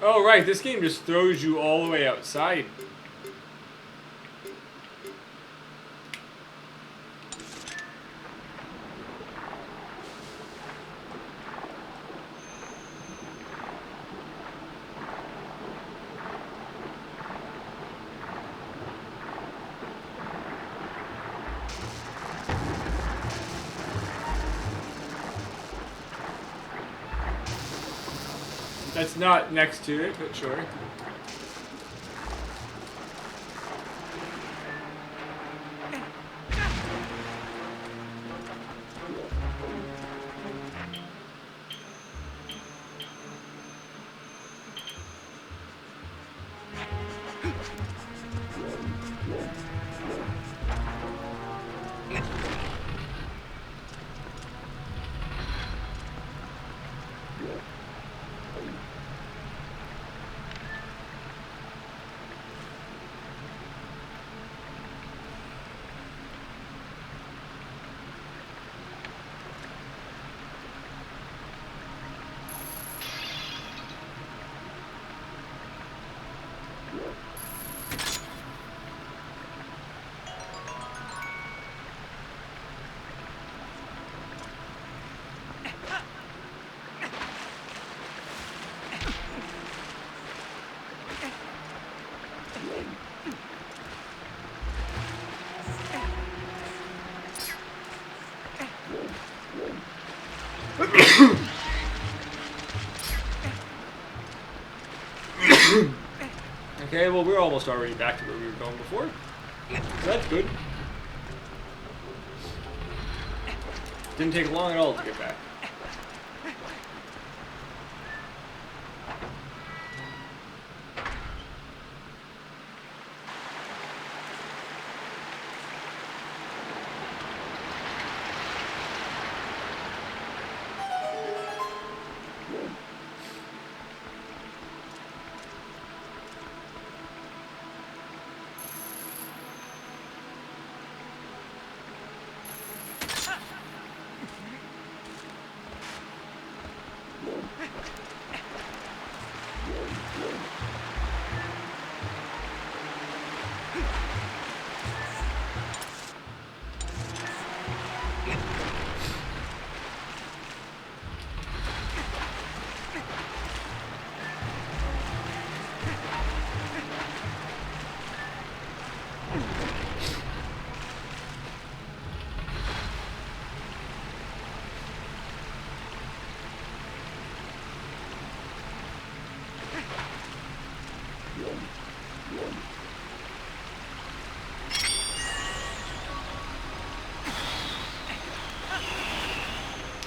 Oh, right, this game just throws you all the way outside. That's not next to it, but sure. Okay, well, we're almost already back to where we were going before. So that's good. Didn't take long at all to get back.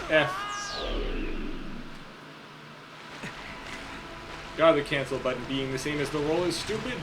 F. God, the cancel button being the same as the roll is stupid.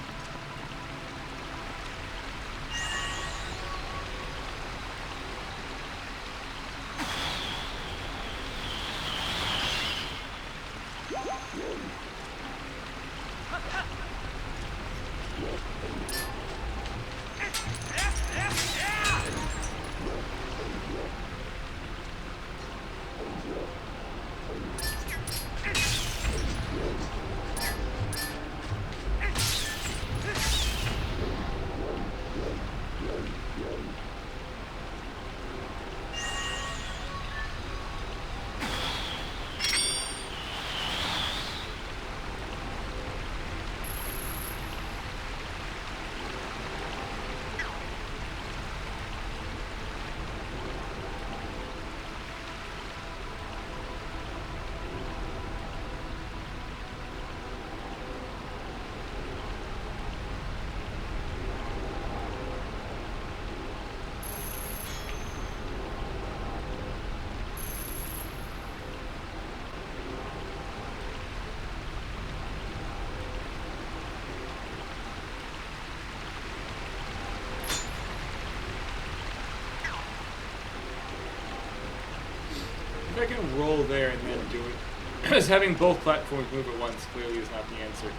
If I can roll there and then do it. Because having both platforms move at once clearly is not the answer.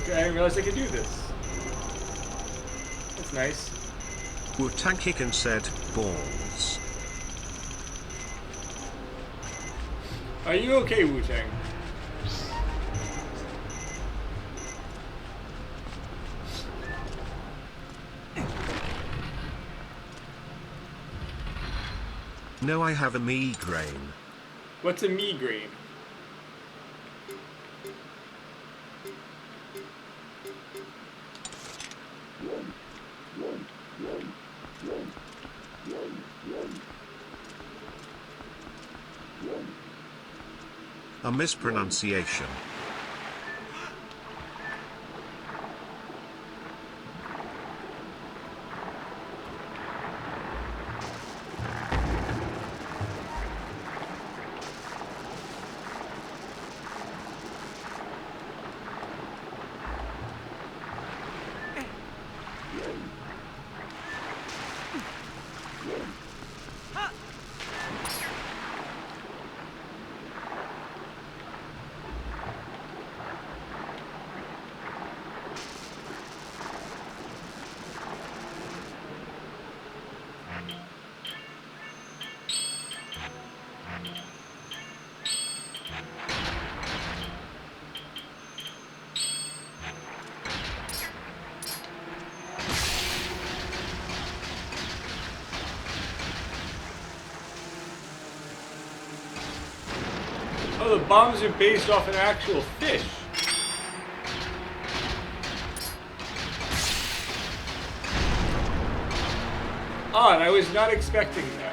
Okay, I didn't realize I could do this. That's nice. Wu-Tang Kicken said, balls. Are you okay, Wu-Tang? No, I have a migraine. What's a migraine? A mispronunciation. Oh, the bombs are based off an actual fish. Odd, I was not expecting that.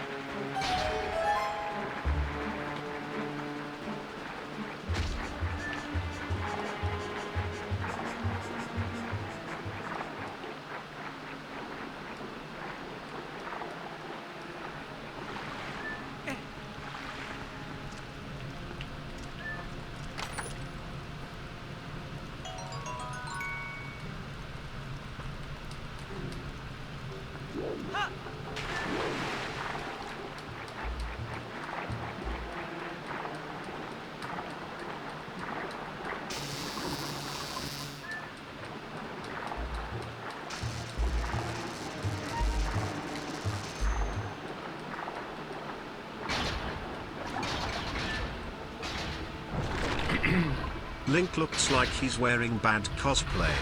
Link looks like he's wearing bad cosplay.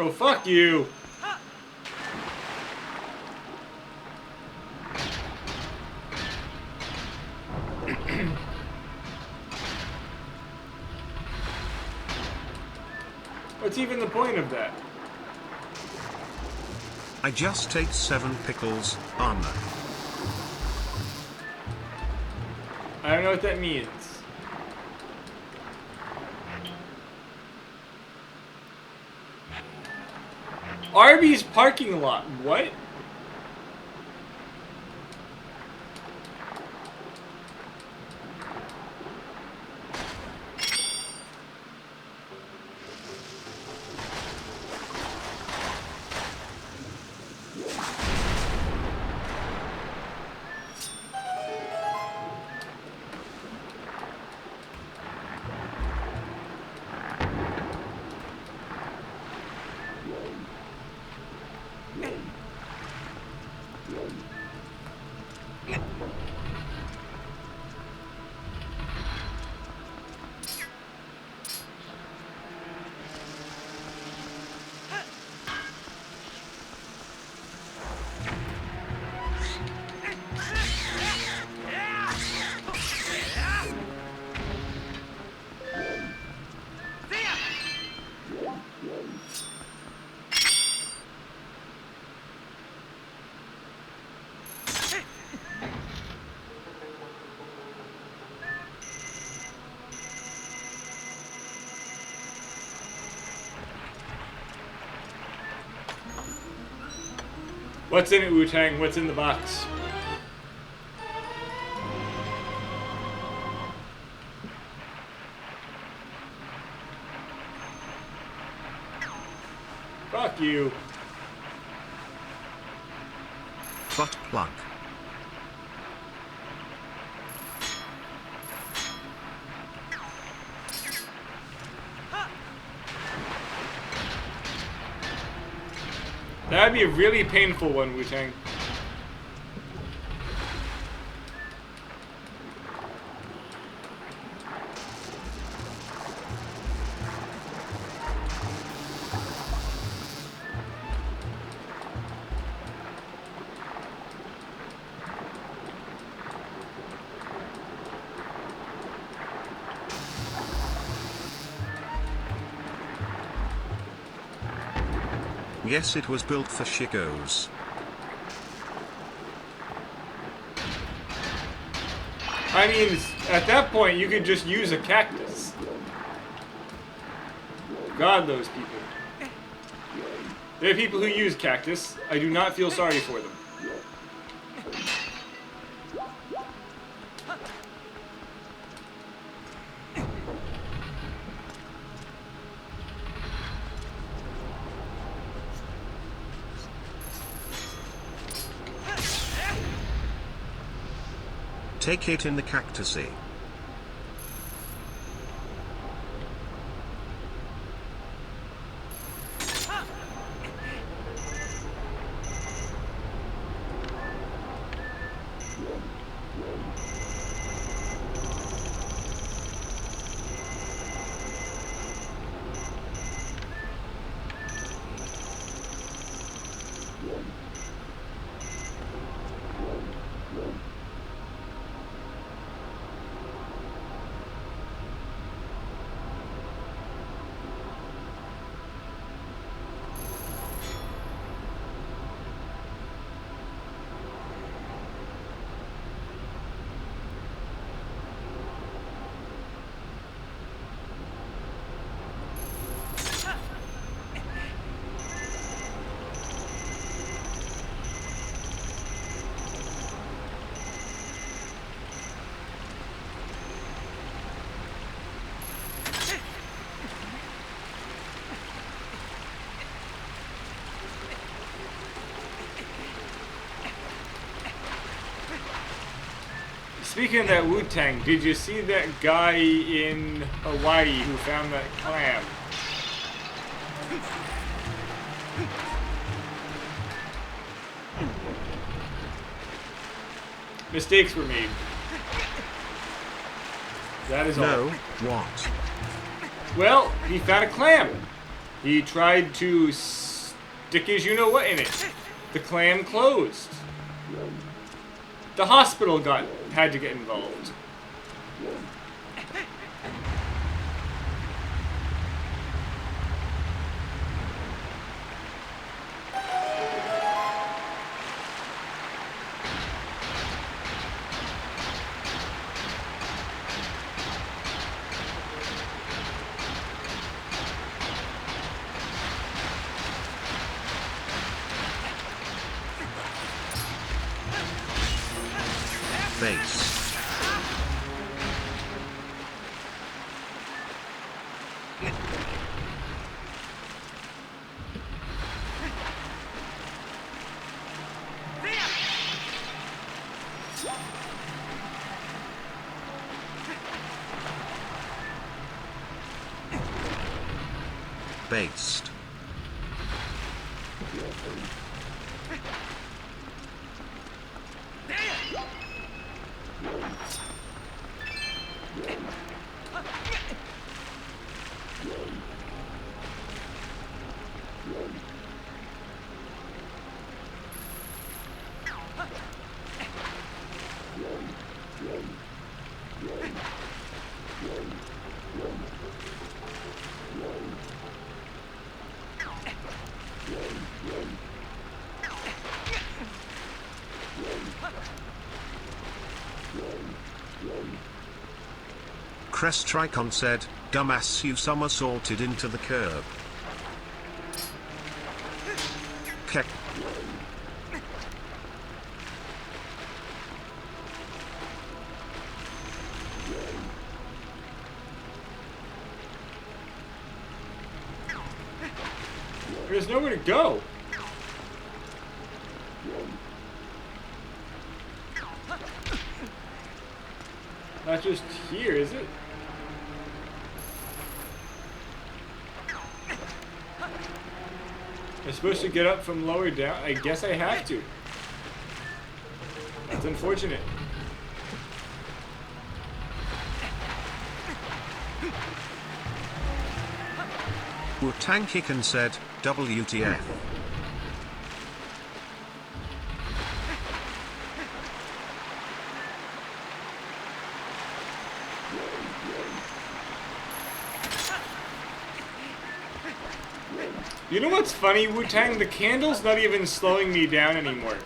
Oh, fuck you! What's even the point of that? I just ate 7 pickles, armor. I don't know what that means. Arby's parking lot. What? What's in it, Wu-Tang? What's in the box? Fuck you. Butt plug. That'd be a really painful one, Wu-Tang. Yes, it was built for shiggos. I mean, at that point, you could just use a cactus. God, those people. There are people who use cactus. I do not feel sorry for them. Take it in the cactusy. Speaking of that Wu-Tang, did you see that guy in Hawaii who found that clam? Mistakes were made. That is all. No, what? Well, he found a clam. He tried to stick his you-know-what in it. The clam closed. The hospital had to get involved. Base. Based. Crest Tricon said, "Dumbass, you somersaulted into the curb." Kek. There's nowhere to go. Not just here, is it? I'm supposed to get up from lower down? I guess I have to. That's unfortunate. Wu-Tang Kicken said, WTF. You know what's funny, Wu-Tang? The candle's not even slowing me down anymore.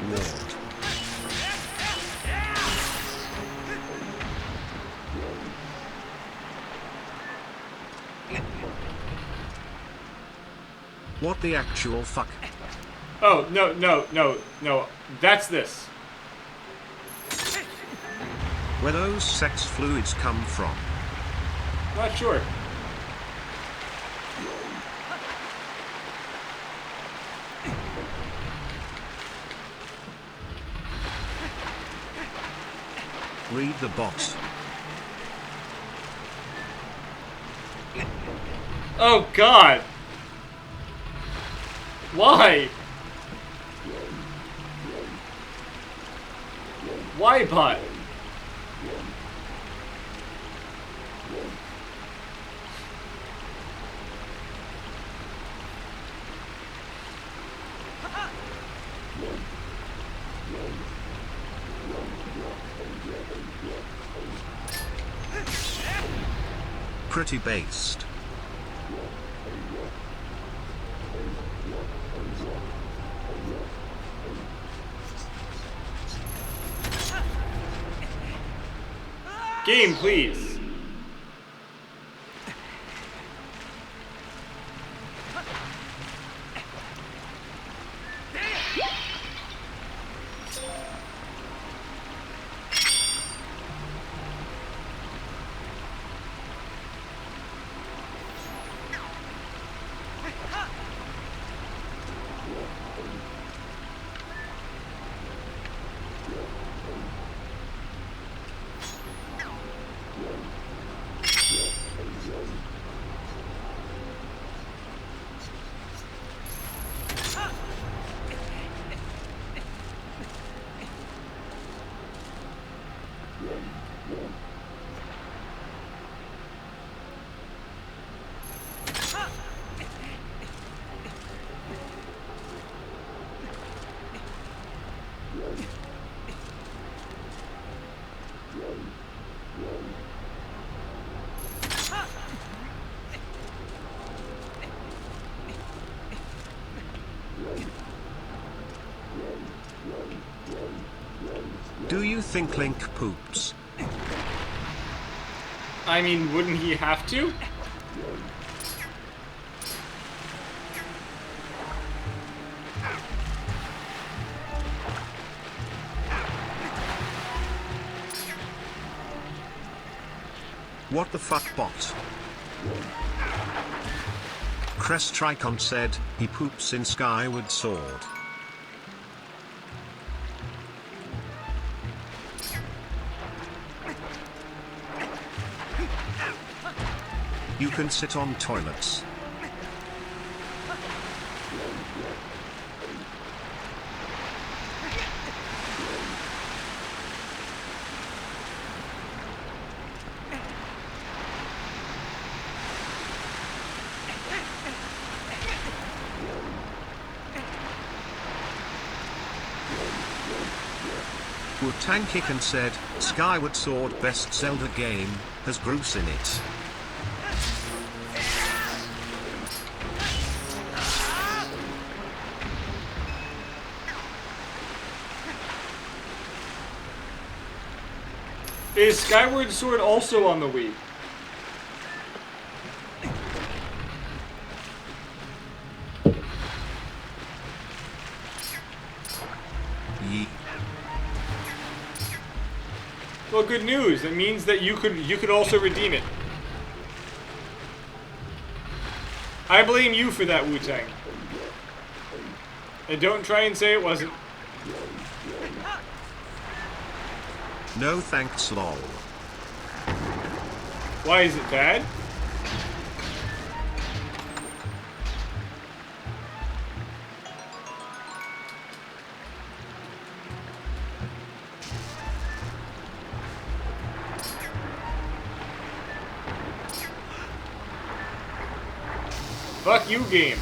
Lord. What the actual fuck? Oh, no, no, no, no. That's this. Where those sex fluids come from? Not sure. Read the box. Oh, God. Why? Why, bot? Pretty based. Game, please. Do you think Link poops? I mean, wouldn't he have to? What the fuck, bot? Crest Tricon said, he poops in Skyward Sword. You can sit on toilets. Wu-Tang Kicken said, Skyward Sword best Zelda game, has Bruce in it. Is Skyward Sword also on the Wii? Well, good news. That means that you could also redeem it. I blame you for that, Wu-Tang. And don't try and say it wasn't. No thanks, lol. Why is it bad? Fuck you, game.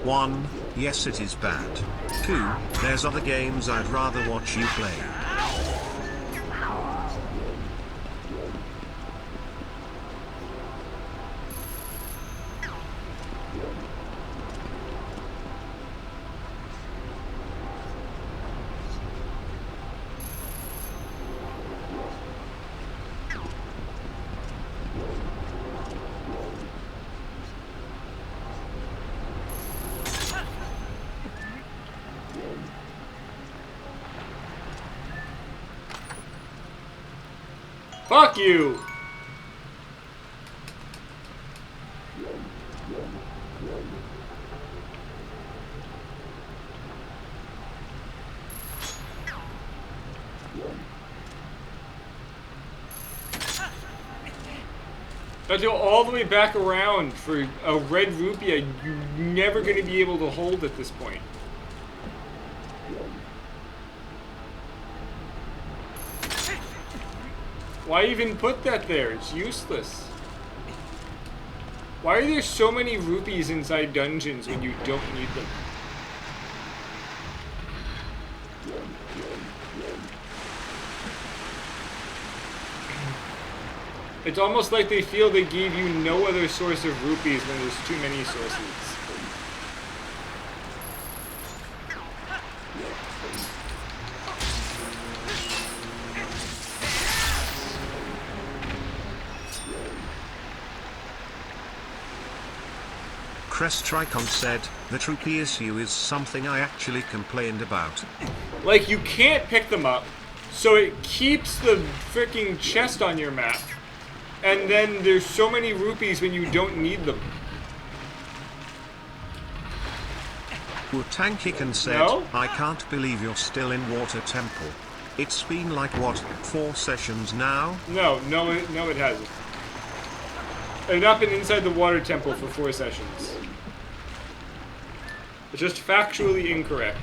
One, yes it is bad. Two, there's other games I'd rather watch you play. Fuck you! Gotta go all the way back around for a red rupee you're never gonna be able to hold at this point. Why even put that there? It's useless. Why are there so many rupees inside dungeons when you don't need them? It's almost like they feel they gave you no other source of rupees when there's too many sources. Crest Tricon said, the rupee issue is something I actually complained about. Like, you can't pick them up, so it keeps the freaking chest on your map. And then there's so many rupees when you don't need them. Wu-Tang said, No? I can't believe you're still in Water Temple. It's been like what, 4 sessions now? No, it hasn't. I've not been inside the water temple for 4 sessions. It's just factually incorrect.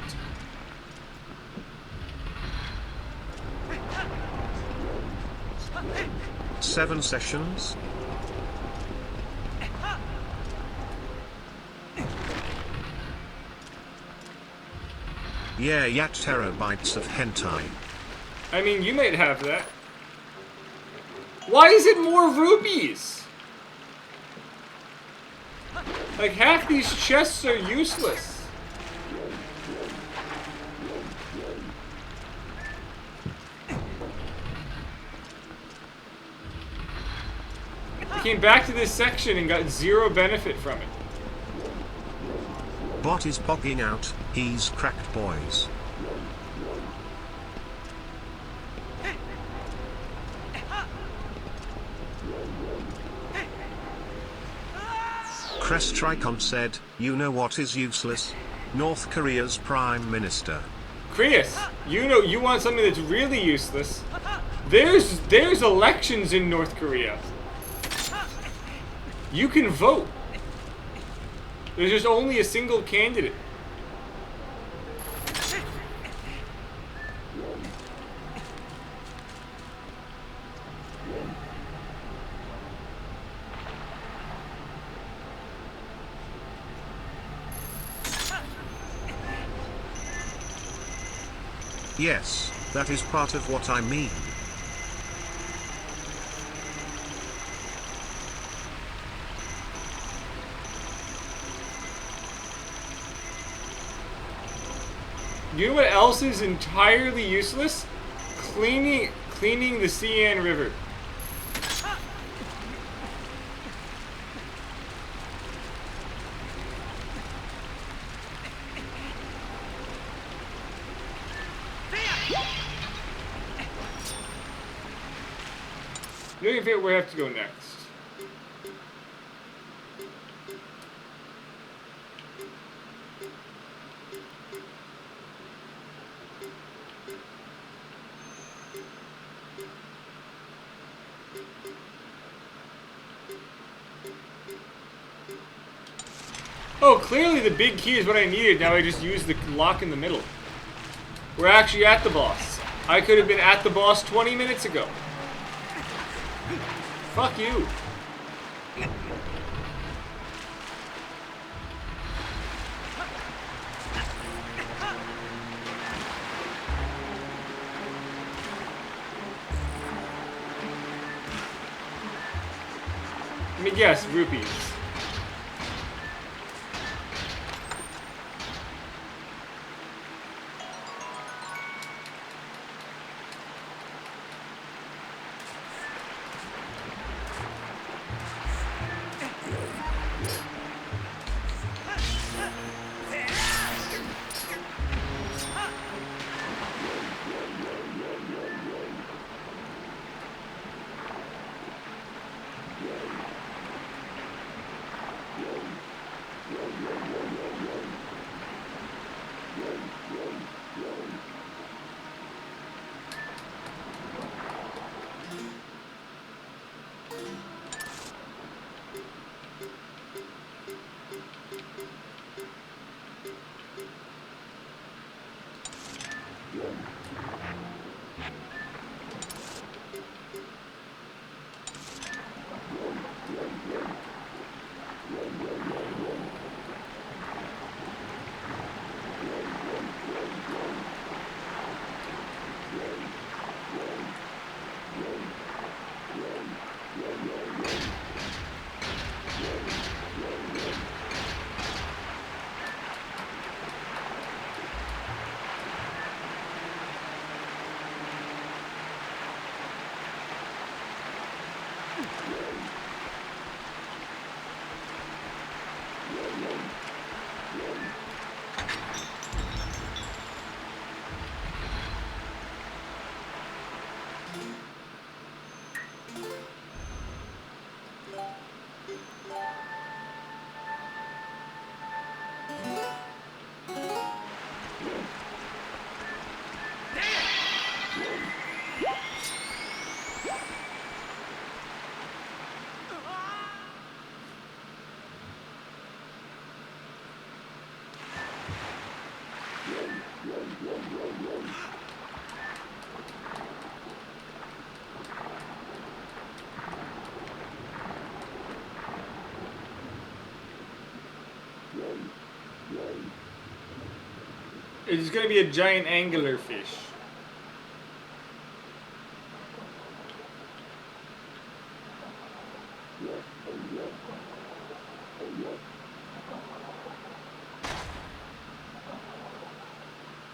Seven sessions? Yeah, terabytes of hentai. I mean, you might have that. Why is it more rupees? Like, half these chests are useless. I came back to this section and got 0 benefit from it. Bot is pogging out, he's cracked boys. Crest Tricon said, you know what is useless? North Korea's Prime Minister. Krius, you want something that's really useless. There's elections in North Korea. You can vote. There's just only a single candidate. Yes, that is part of what I mean. You know what else is entirely useless? Cleaning the Cian River. Looking for where I have to go next. Oh, clearly the big key is what I needed. Now I just use the lock in the middle. We're actually at the boss. I could have been at the boss 20 minutes ago. Fuck you. Let me guess, rupees. It's gonna be a giant angular fish.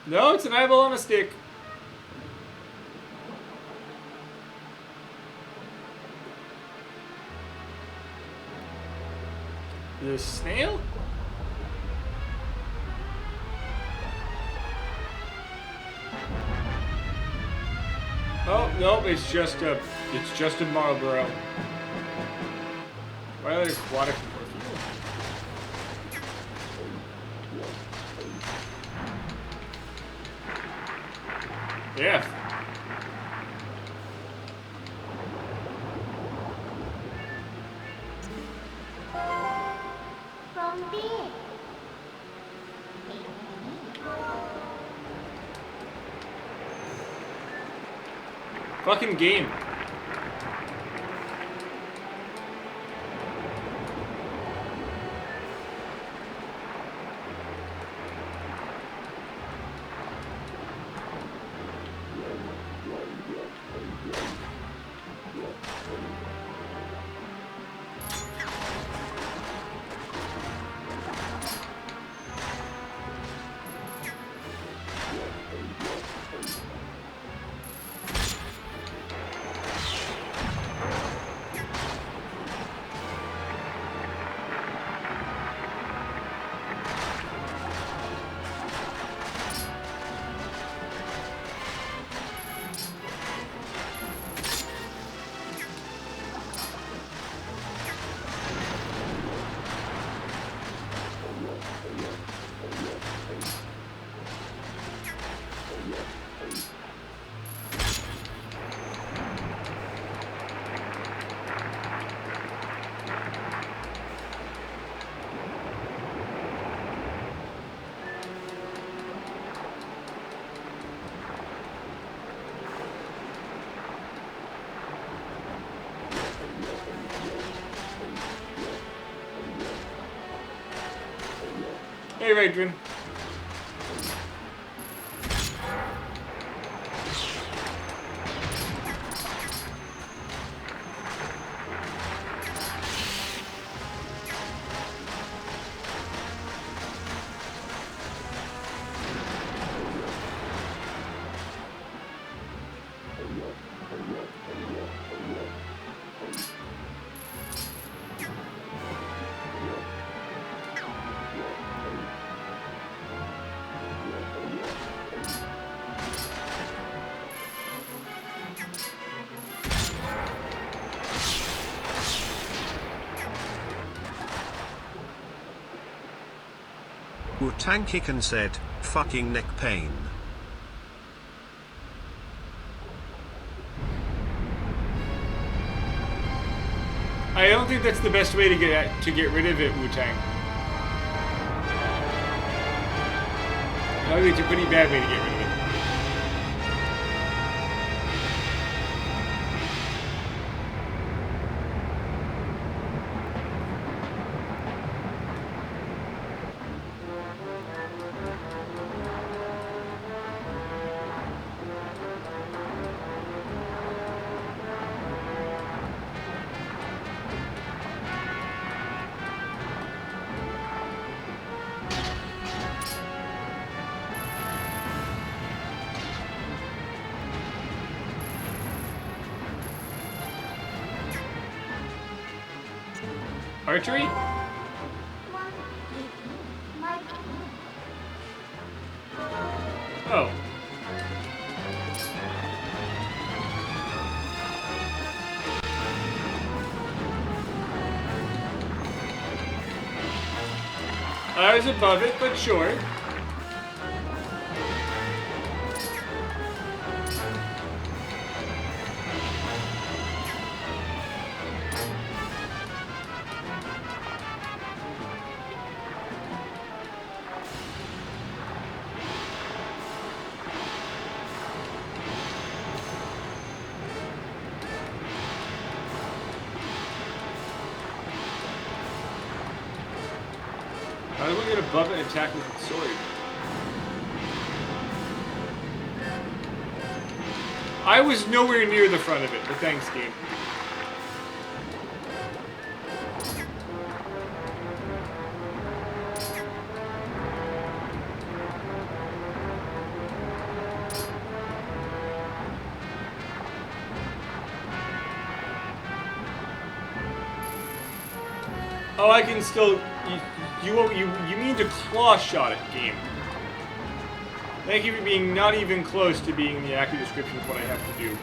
No, it's an eyeball on a stick. The snail? Oh, nope, it's just a Marlboro. Why are there aquatic perfume? Yeah. Fucking game. Hey, Radrin. Tankican said, fucking neck pain. I don't think that's the best way to get rid of it, Wu-Tang. I think it's a pretty bad way to get rid of it. Archery? Oh. I was above it, but sure. How do we get above it and attack with its sword? I was nowhere near the front of it, but thanks, game. Oh, I can still... You mean to claw shot it, game. Thank you for being not even close to being the accurate description of what I have to do.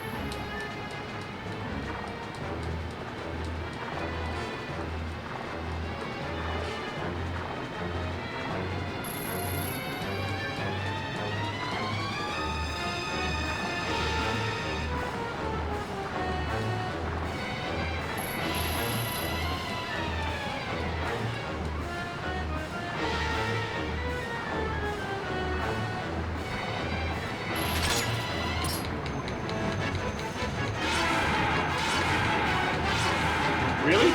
Really?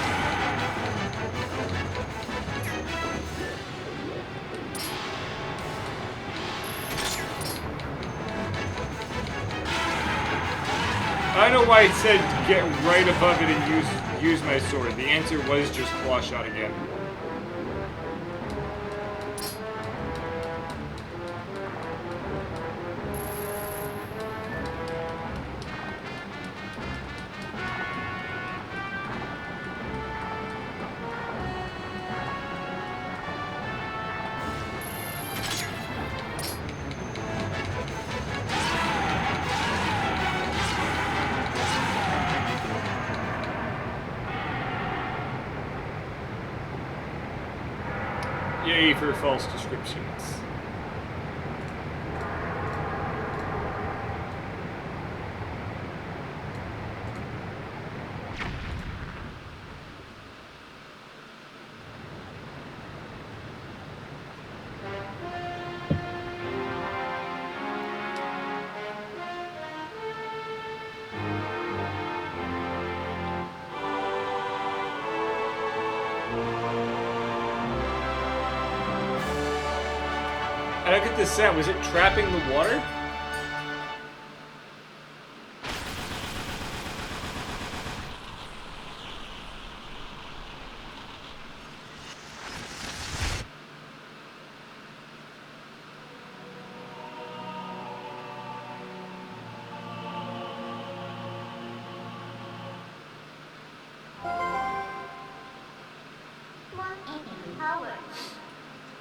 I don't know why it said get right above it and use my sword. The answer was just claw shot again. Yay for false descriptions. look at the sound. Was it trapping the water?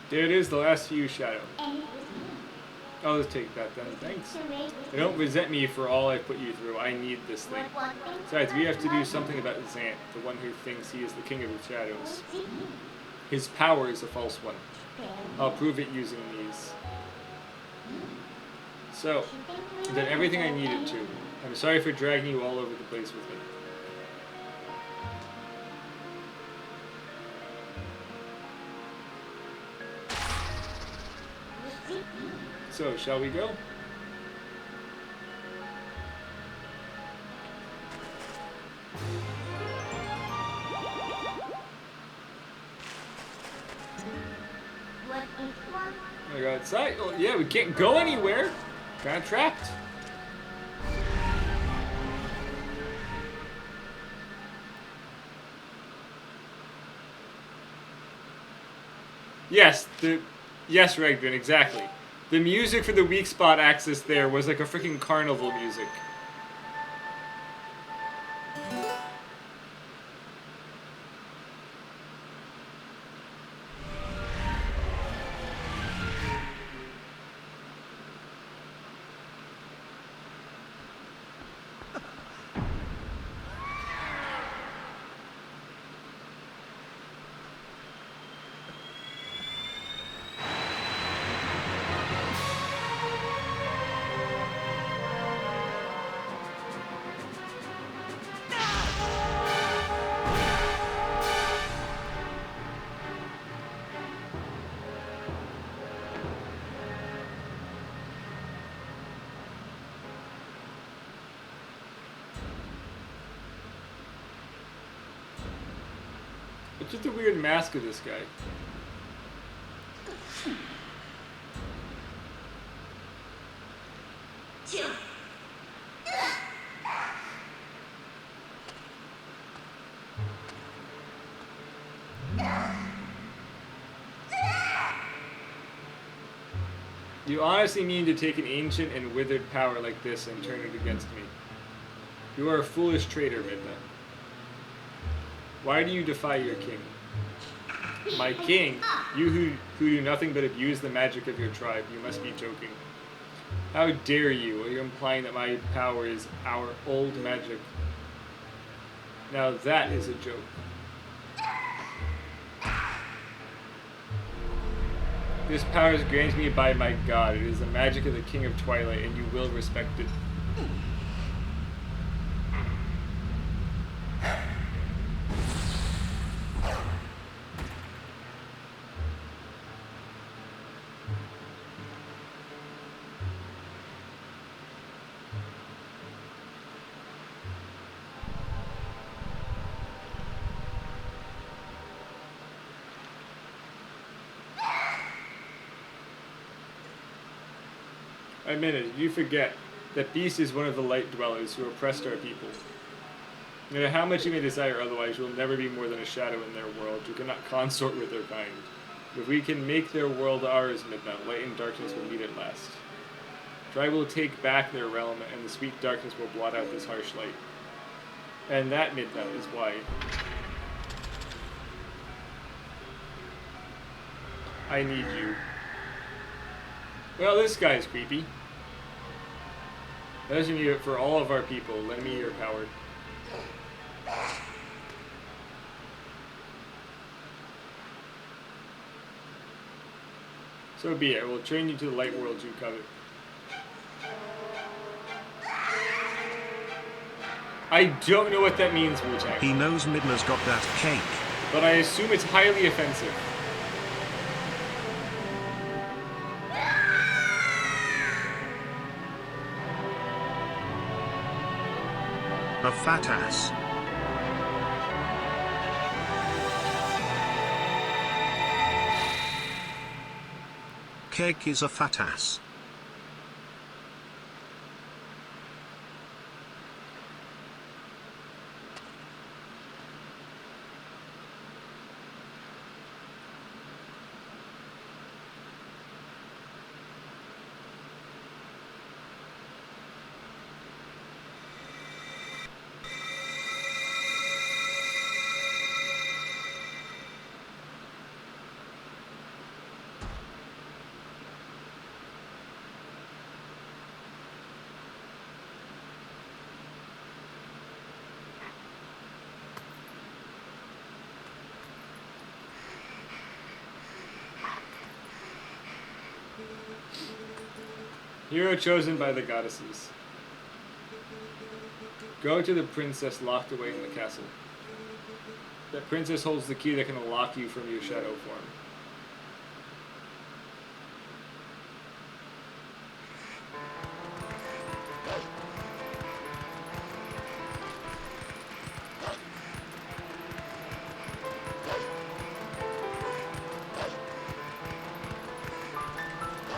There it is, the last few shadow. I'll just take that then, thanks. Don't resent me for all I put you through. I need this thing. Besides, we have to do something about Zant, the one who thinks he is the king of the shadows. His power is a false one. I'll prove it using these. So, I've done everything I needed to. I'm sorry for dragging you all over the place with me. So, shall we go? I go outside. Oh, yeah, we can't go anywhere. Kind of trapped. Yes, yes, Regvin, exactly. The music for the weak spot axis there was like a freaking carnival music. It's just a weird mask of this guy. You honestly mean to take an ancient and withered power like this and turn it against me? You are a foolish traitor, Midna. Why do you defy your king? My king? You who do nothing but abuse the magic of your tribe. You must be joking. How dare you? Are you implying that my power is our old magic? Now that is a joke. This power is granted me by my god. It is the magic of the King of Twilight, and you will respect it. I mean it, you forget that Beast is one of the light dwellers who oppressed our people. No matter how much you may desire otherwise, you will never be more than a shadow in their world. You cannot consort with their kind. If we can make their world ours, Midnight, light and darkness will meet at last. For I will take back their realm, and the sweet darkness will blot out this harsh light. And that, Midnight, is why I need you. Well, this guy's creepy. As you need it for all of our people, lend me your power. So be it. I will train you to the light worlds you covet. I don't know what that means, Wu-Tang. He knows Midna's got that cake. But I assume it's highly offensive. A fat ass. cake is a fat ass. Hero chosen by the goddesses. Go to the princess locked away in the castle. That princess holds the key that can unlock you from your shadow form.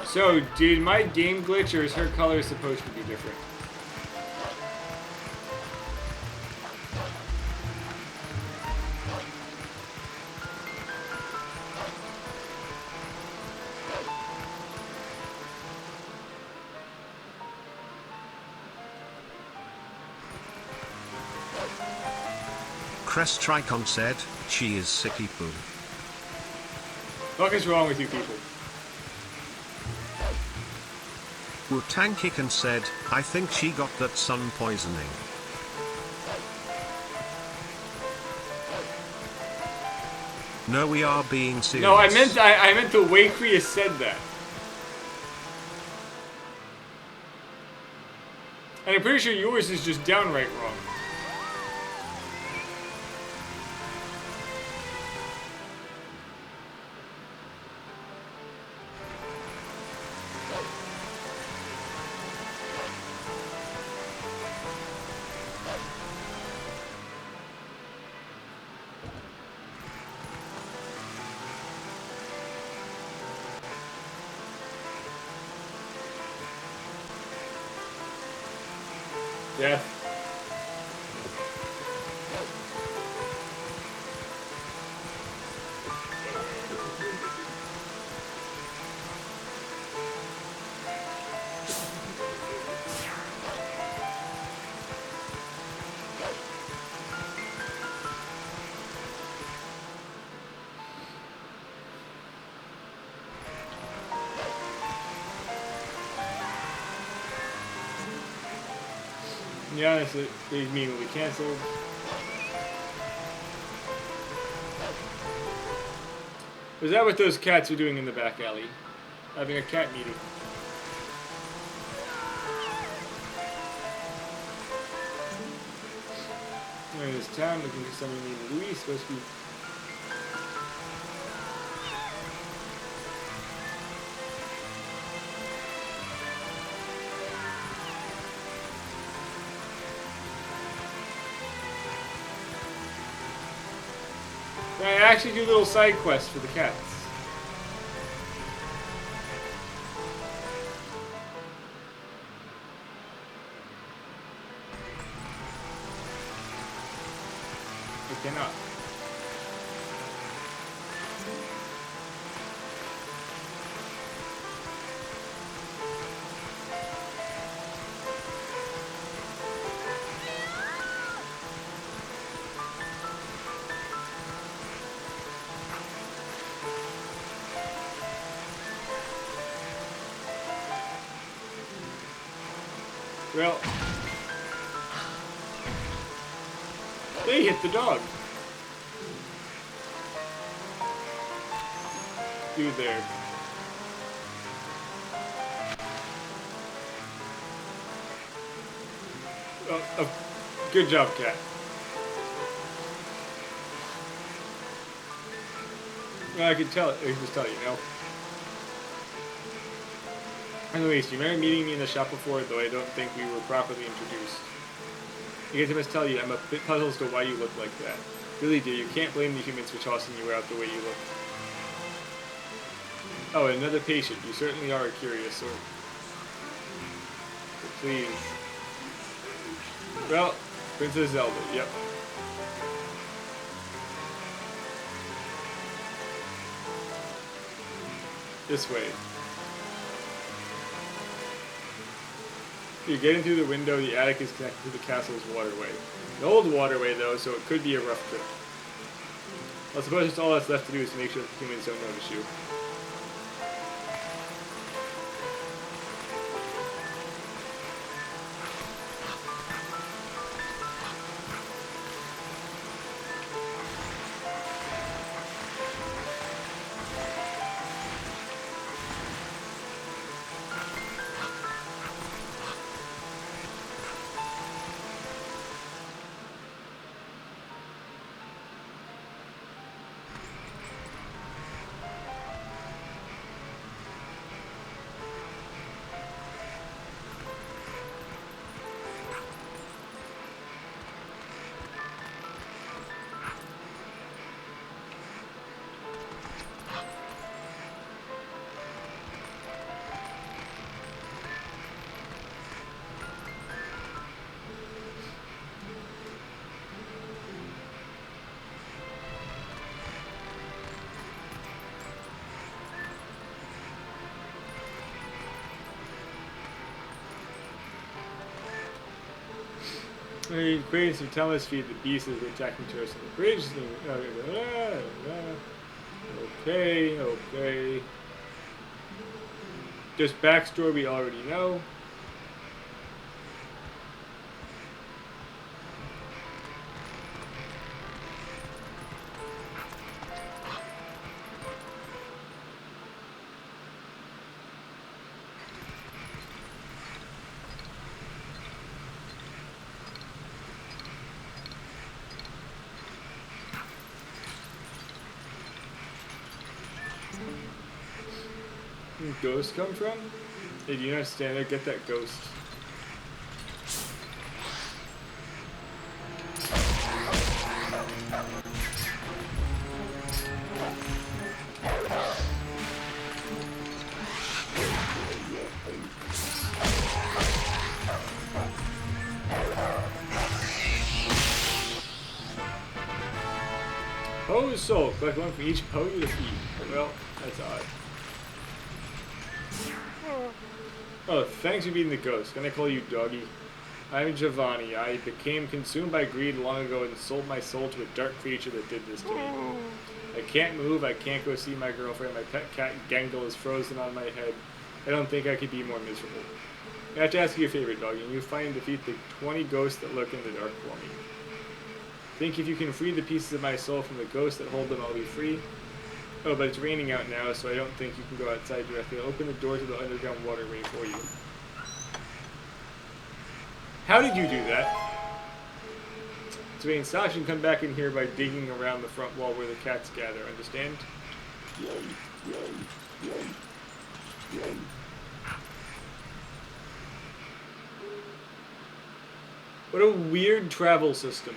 So, did my game glitch, or is her color supposed to be different? Crest Tricon said, she is sicky poo. What is wrong with you people? Wu-Tang Kicken said, I think she got that sun poisoning. No, we are being serious. No, I meant the way Kriya said that. And I'm pretty sure yours is just downright wrong. Yeah. Yeah, that's it. They immediately canceled. Is that what those cats are doing in the back alley? Having a cat meeting. We're in this town looking for someone named Louis, supposed to be. I actually do little side quests for the cats. I cannot. Well, they hit the dog. Dude there. Good job, cat. Well, I could tell it. I could just tell you know. Anyways, do you remember meeting me in the shop before, though I don't think we were properly introduced? I guess I must tell you, I'm a bit puzzled as to why you look like that. Really, dear, you can't blame the humans for tossing you out the way you look. Oh, another patient. You certainly are a curious sort. So please. Well, Princess Zelda, yep. This way. You're getting through the window, the attic is connected to the castle's waterway. An old waterway, though, so it could be a rough trip. I suppose just all that's left to do is to make sure that the humans don't notice you. Creating some tells feed the beasts as they attacking tourists on the bridge. Okay, okay. Just backstory we already know. Ghost come from? Hey, do you not stand there? Get that ghost. Pose soul. Collect one from each pose you defeat. Well, that's odd. Oh, thanks for being the ghost. Can I call you doggy? I'm Giovanni. I became consumed by greed long ago and sold my soul to a dark creature that did this to me. I can't move. I can't go see my girlfriend. My pet cat Gangle is frozen on my head. I don't think I could be more miserable. I have to ask you your favorite doggy, and you find and defeat the 20 ghosts that lurk in the dark for me. Think if you can free the pieces of my soul from the ghosts that hold them, I'll be free. Oh, but it's raining out now, so I don't think you can go outside directly. I'll open the door to the underground waterway for you. How did you do that? It's raining. Sasha can come back in here by digging around the front wall where the cats gather, understand? What a weird travel system.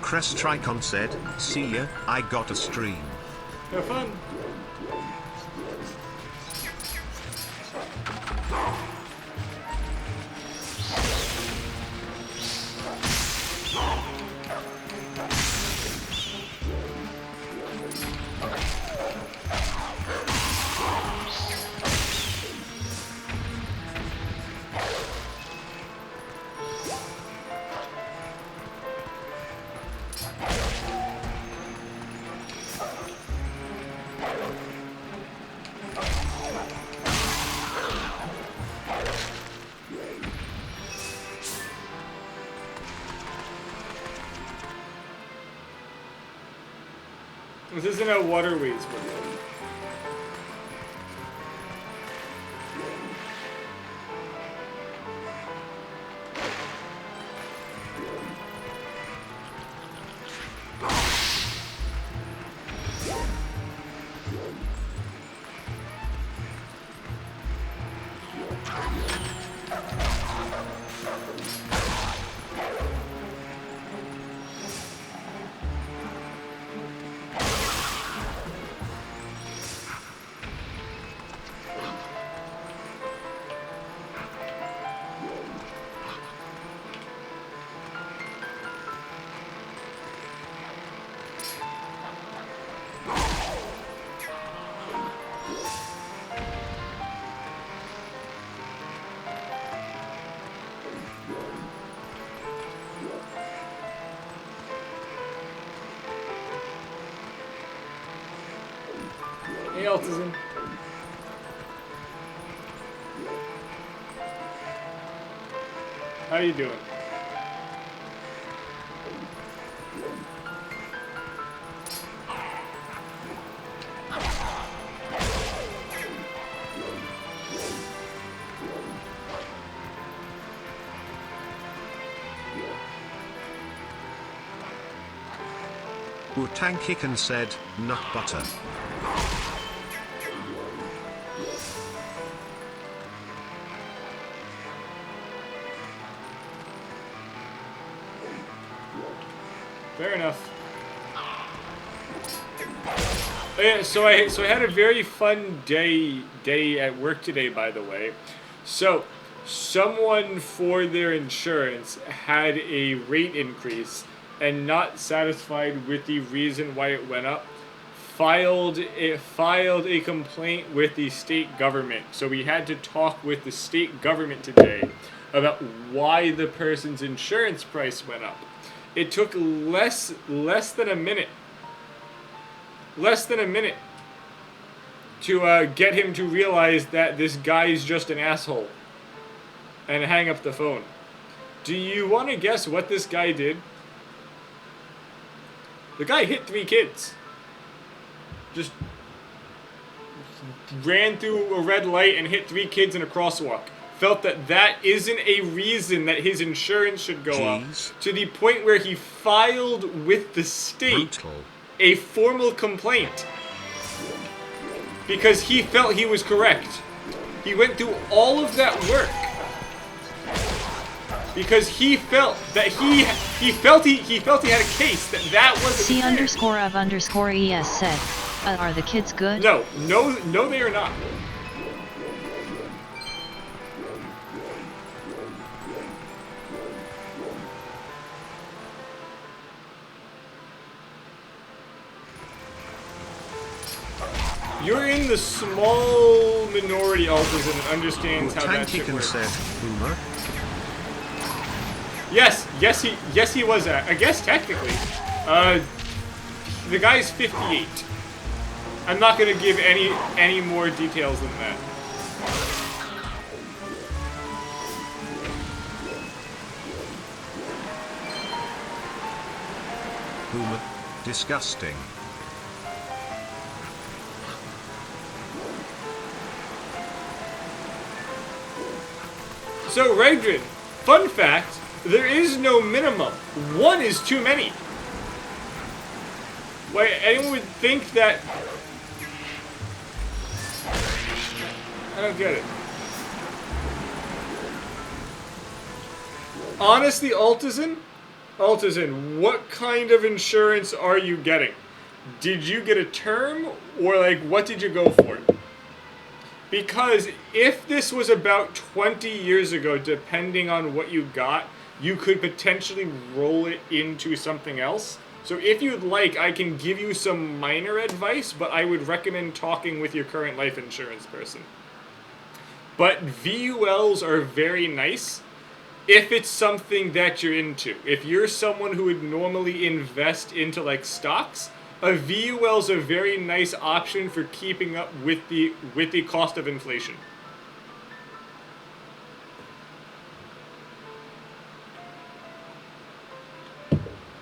Crest Tricon said, see ya, I got a stream. Have fun. This isn't a waterways book. Hey, Autism. How you doing? Wu-Tang Kicken said, nut butter. Fair enough. Oh, yeah, so I had a very fun day at work today, by the way. So someone for their insurance had a rate increase and not satisfied with the reason why it went up, filed a complaint with the state government. So we had to talk with the state government today about why the person's insurance price went up. It took less than a minute to get him to realize that this guy's just an asshole and hang up the phone. Do you want to guess what this guy did? The guy hit 3 kids. Just ran through a red light and hit 3 kids in a crosswalk. Felt that isn't a reason that his insurance should go up, to the point where he filed with the state a formal complaint because he felt he was correct. He went through all of that work because he felt that he felt he had a case that wasn't C fair. underscore of underscore ES said, are the kids good? No, they are not. You're in the small minority, Autism, that understands how that shit works. Said, Boomer? Yes, he was. I guess technically, the guy's 58. I'm not gonna give any more details than that. Boomer? Disgusting. So, Regdrin, fun fact, there is no minimum. 1 is too many. Why, anyone would think that... I don't get it. Honestly, Autism, Altazin, what kind of insurance are you getting? Did you get a term, or like what did you go for? Because if this was about 20 years ago, depending on what you got, you could potentially roll it into something else. So if you'd like, I can give you some minor advice, but I would recommend talking with your current life insurance person. But VULs are very nice if it's something that you're into. If you're someone who would normally invest into like stocks, a VUL is a very nice option for keeping up with the cost of inflation.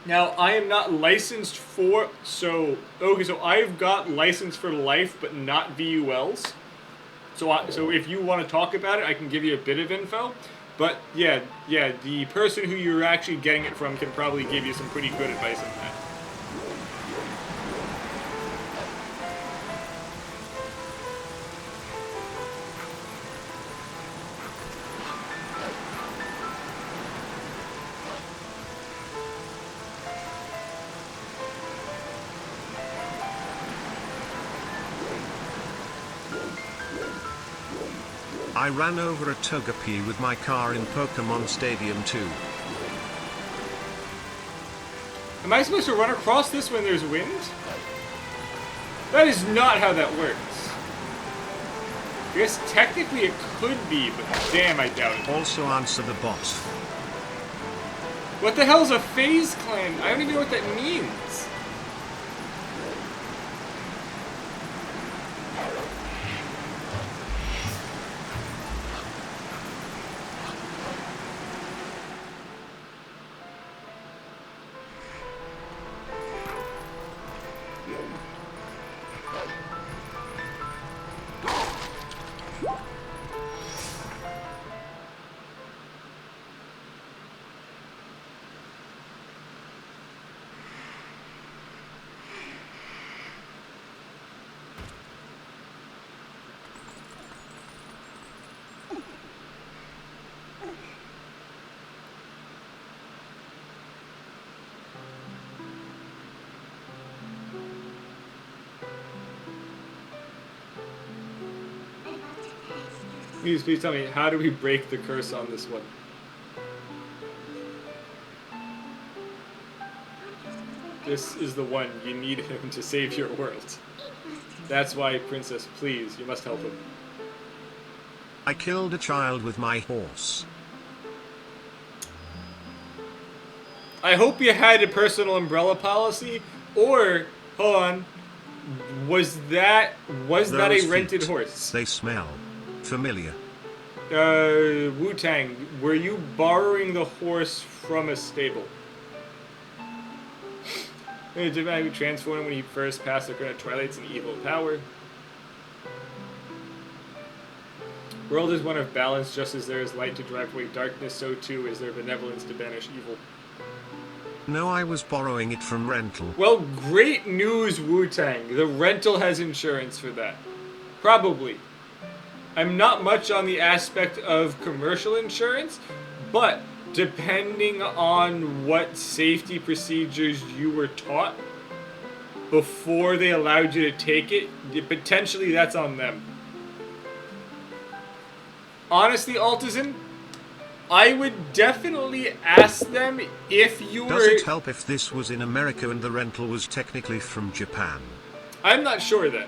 Now, I am not licensed for, so I've got license for life, but not VULs. So if you want to talk about it, I can give you a bit of info. But yeah, the person who you're actually getting it from can probably give you some pretty good advice on that. I ran over a Togepi with my car in Pokemon Stadium 2. Am I supposed to run across this when there's wind? That is not how that works. I guess technically it could be, but damn, I doubt it. Also answer the bot. What the hell is a phase clan? I don't even know what that means. Please tell me, how do we break the curse on this one? This is the one. You need him to save your world. That's why, Princess, please, you must help him. I killed a child with my horse. I hope you had a personal umbrella policy, or, hold on, was that a rented feet, horse? They smell familiar. Wu-Tang, were you borrowing the horse from a stable? Did I transform him when he first passed the current Twilight's an evil power? World is one of balance, just as there is light to drive away darkness, so too is there benevolence to banish evil. No, I was borrowing it from rental. Well, great news, Wu-Tang. The rental has insurance for that. Probably. I'm not much on the aspect of commercial insurance, but depending on what safety procedures you were taught before they allowed you to take it, potentially that's on them. Honestly, Altazin, I would definitely ask them if you were... Does it help if this was in America and the rental was technically from Japan? I'm not sure then.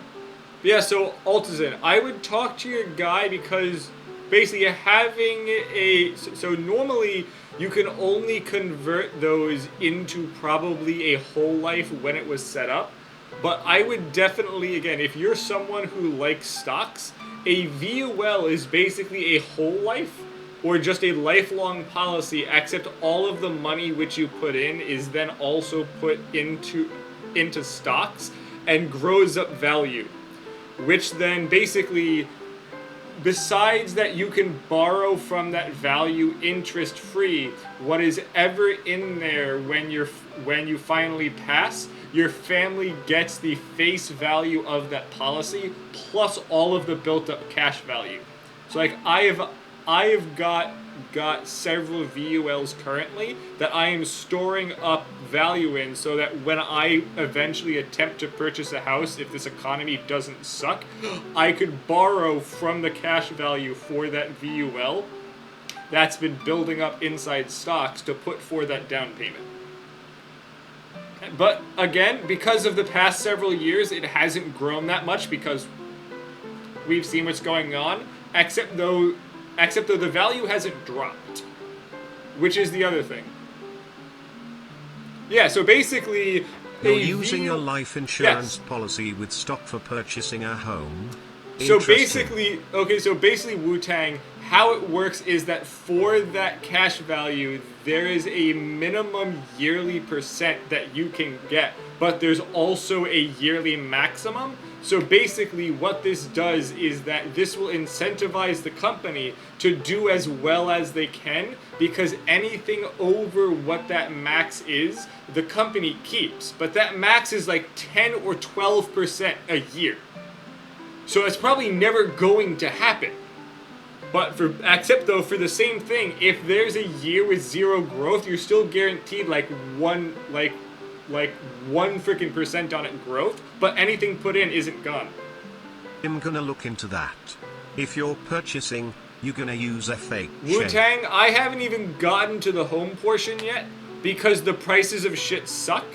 But yeah, so Altazin, I would talk to your guy because basically having a... So normally you can only convert those into probably a whole life when it was set up. But I would definitely, again, if you're someone who likes stocks, a VUL is basically a whole life or just a lifelong policy, except all of the money which you put in is then also put into stocks and grows up value, which then basically, besides that you can borrow from that value interest free, what is ever in there when you finally pass, your family gets the face value of that policy plus all of the built up cash value. So like I have got got several VULs currently that I am storing up value in so that when I eventually attempt to purchase a house, if this economy doesn't suck, I could borrow from the cash value for that VUL that's been building up inside stocks to put for that down payment. But again, because of the past several years, it hasn't grown that much because we've seen what's going on, except though the value hasn't dropped, which is the other thing. Yeah, so basically, you're using a life insurance policy with stock for purchasing a home. So basically, Wu-Tang, how it works is that for that cash value, there is a minimum yearly percent that you can get, but there's also a yearly maximum. So basically what this does is that this will incentivize the company to do as well as they can, because anything over what that max is, the company keeps. But that max is like 10 or 12% a year. So it's probably never going to happen. But except though for the same thing, if there's a year with zero growth, you're still guaranteed like one freaking percent on it growth, but anything put in isn't gone. I'm gonna look into that. If you're purchasing, you're gonna use FHA. Wu-Tang, I haven't even gotten to the home portion yet because the prices of shit suck.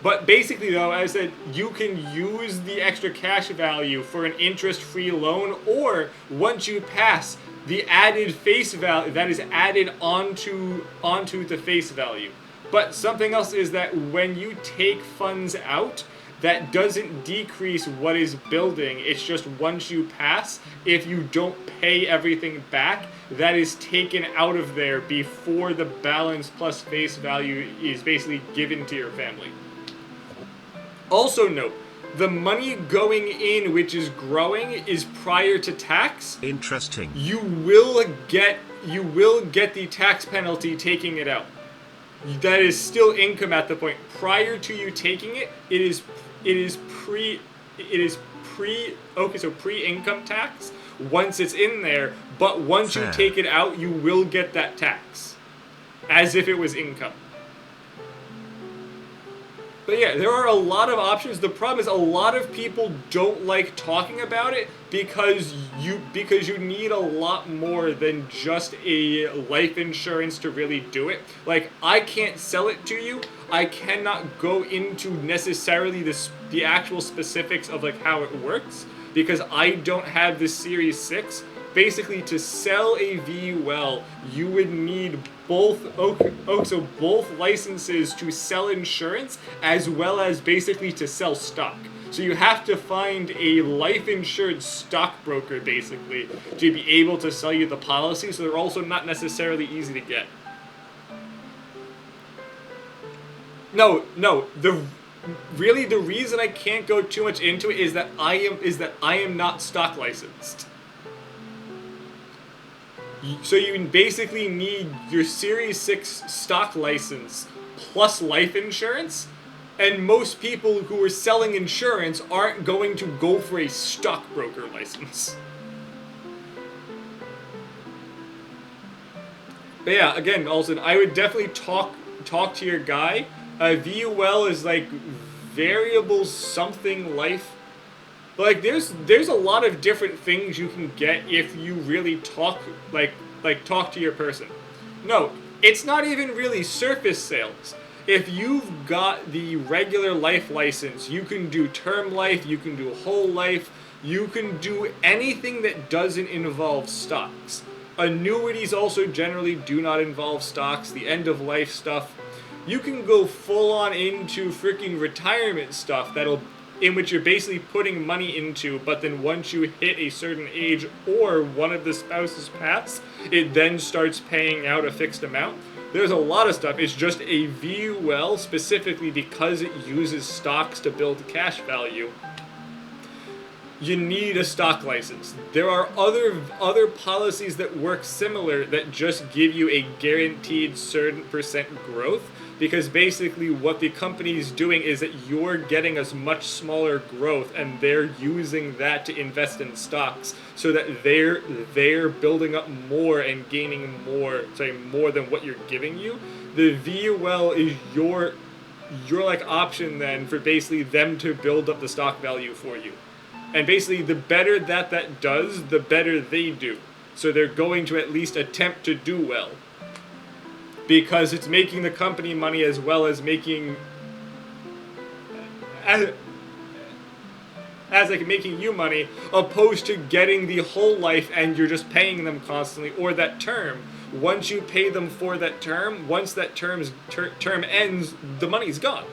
But basically though, as I said, you can use the extra cash value for an interest-free loan, or once you pass, the added face value that is added onto the face value. But something else is that when you take funds out, that doesn't decrease what is building. It's just once you pass, if you don't pay everything back, that is taken out of there before the balance plus face value is basically given to your family. Also note, the money going in, which is growing, is prior to tax. Interesting. You will get the tax penalty taking it out. That is still income at the point. Prior to you taking it, it is pre-income tax once it's in there, but once you take it out, you will get that tax as if it was income. But yeah, there are a lot of options. The problem is a lot of people don't like talking about it because you need a lot more than just a life insurance to really do it. Like, I can't sell it to you. I cannot go into necessarily the actual specifics of like how it works because I don't have the Series 6. Basically, to sell a VUL, you would need both licenses to sell insurance as well as basically to sell stock. So you have to find a life insured stockbroker basically to be able to sell you the policy. So they're also not necessarily easy to get. No. The reason I can't go too much into it is that I am not stock licensed. So you basically need your Series 6 stock license plus life insurance, and most people who are selling insurance aren't going to go for a stockbroker license. But yeah, again, Olsen, I would definitely talk to your guy. VUL is like variable something life. Like there's a lot of different things you can get if you really talk talk to your person. No, it's not even really surface sales. If you've got the regular life license, you can do term life, you can do whole life, you can do anything that doesn't involve stocks. Annuities also generally do not involve stocks, the end of life stuff. You can go full on into freaking retirement stuff in which you're basically putting money into, but then once you hit a certain age or one of the spouses pass, it then starts paying out a fixed amount. There's a lot of stuff. It's just a VUL specifically because it uses stocks to build cash value. You need a stock license. There are other policies that work similar that just give you a guaranteed certain percent growth, because basically what the company is doing is that you're getting a much smaller growth, and they're using that to invest in stocks so that they're building up more and gaining more, more than what you're giving you. The VUL is your like option then for basically them to build up the stock value for you. And basically the better that does, the better they do. So they're going to at least attempt to do well, because it's making the company money as well as making as like making you money, opposed to getting the whole life and you're just paying them constantly, or that term. Once you pay them for that term, once that term ends, the money's gone.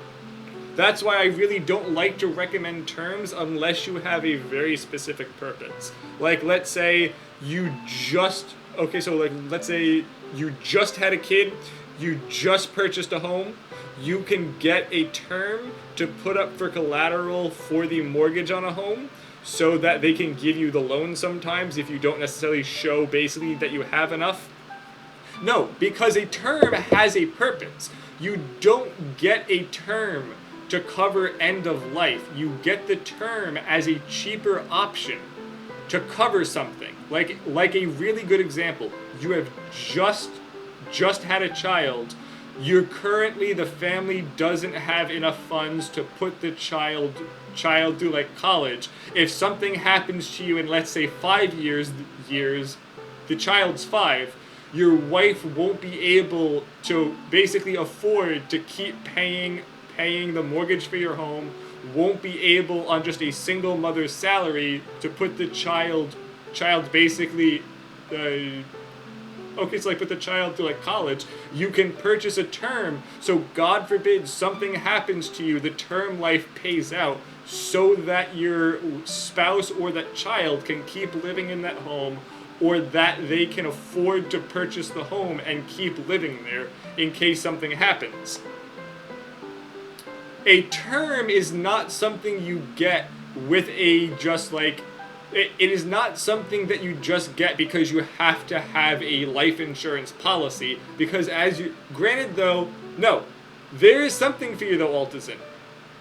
That's why I really don't like to recommend terms unless you have a very specific purpose. Like, let's say you just let's say you just had a kid, you just purchased a home, you can get a term to put up for collateral for the mortgage on a home so that they can give you the loan sometimes if you don't necessarily show basically that you have enough. No, because a term has a purpose. You don't get a term to cover end of life. You get the term as a cheaper option to cover something. Like a really good example, you have just had a child. The family doesn't have enough funds to put the child through like college. If something happens to you in, let's say, 5 years, the child's 5, your wife won't be able to basically afford to keep paying the mortgage for your home, won't be able on just a single mother's salary to put the child basically put the child through like college. You can purchase a term, so God forbid something happens to you, the term life pays out so that your spouse or that child can keep living in that home, or that they can afford to purchase the home and keep living there in case something happens. A term is not something you get with it is not something that you just get because you have to have a life insurance policy, because granted though, no, there is something for you though, Altizan.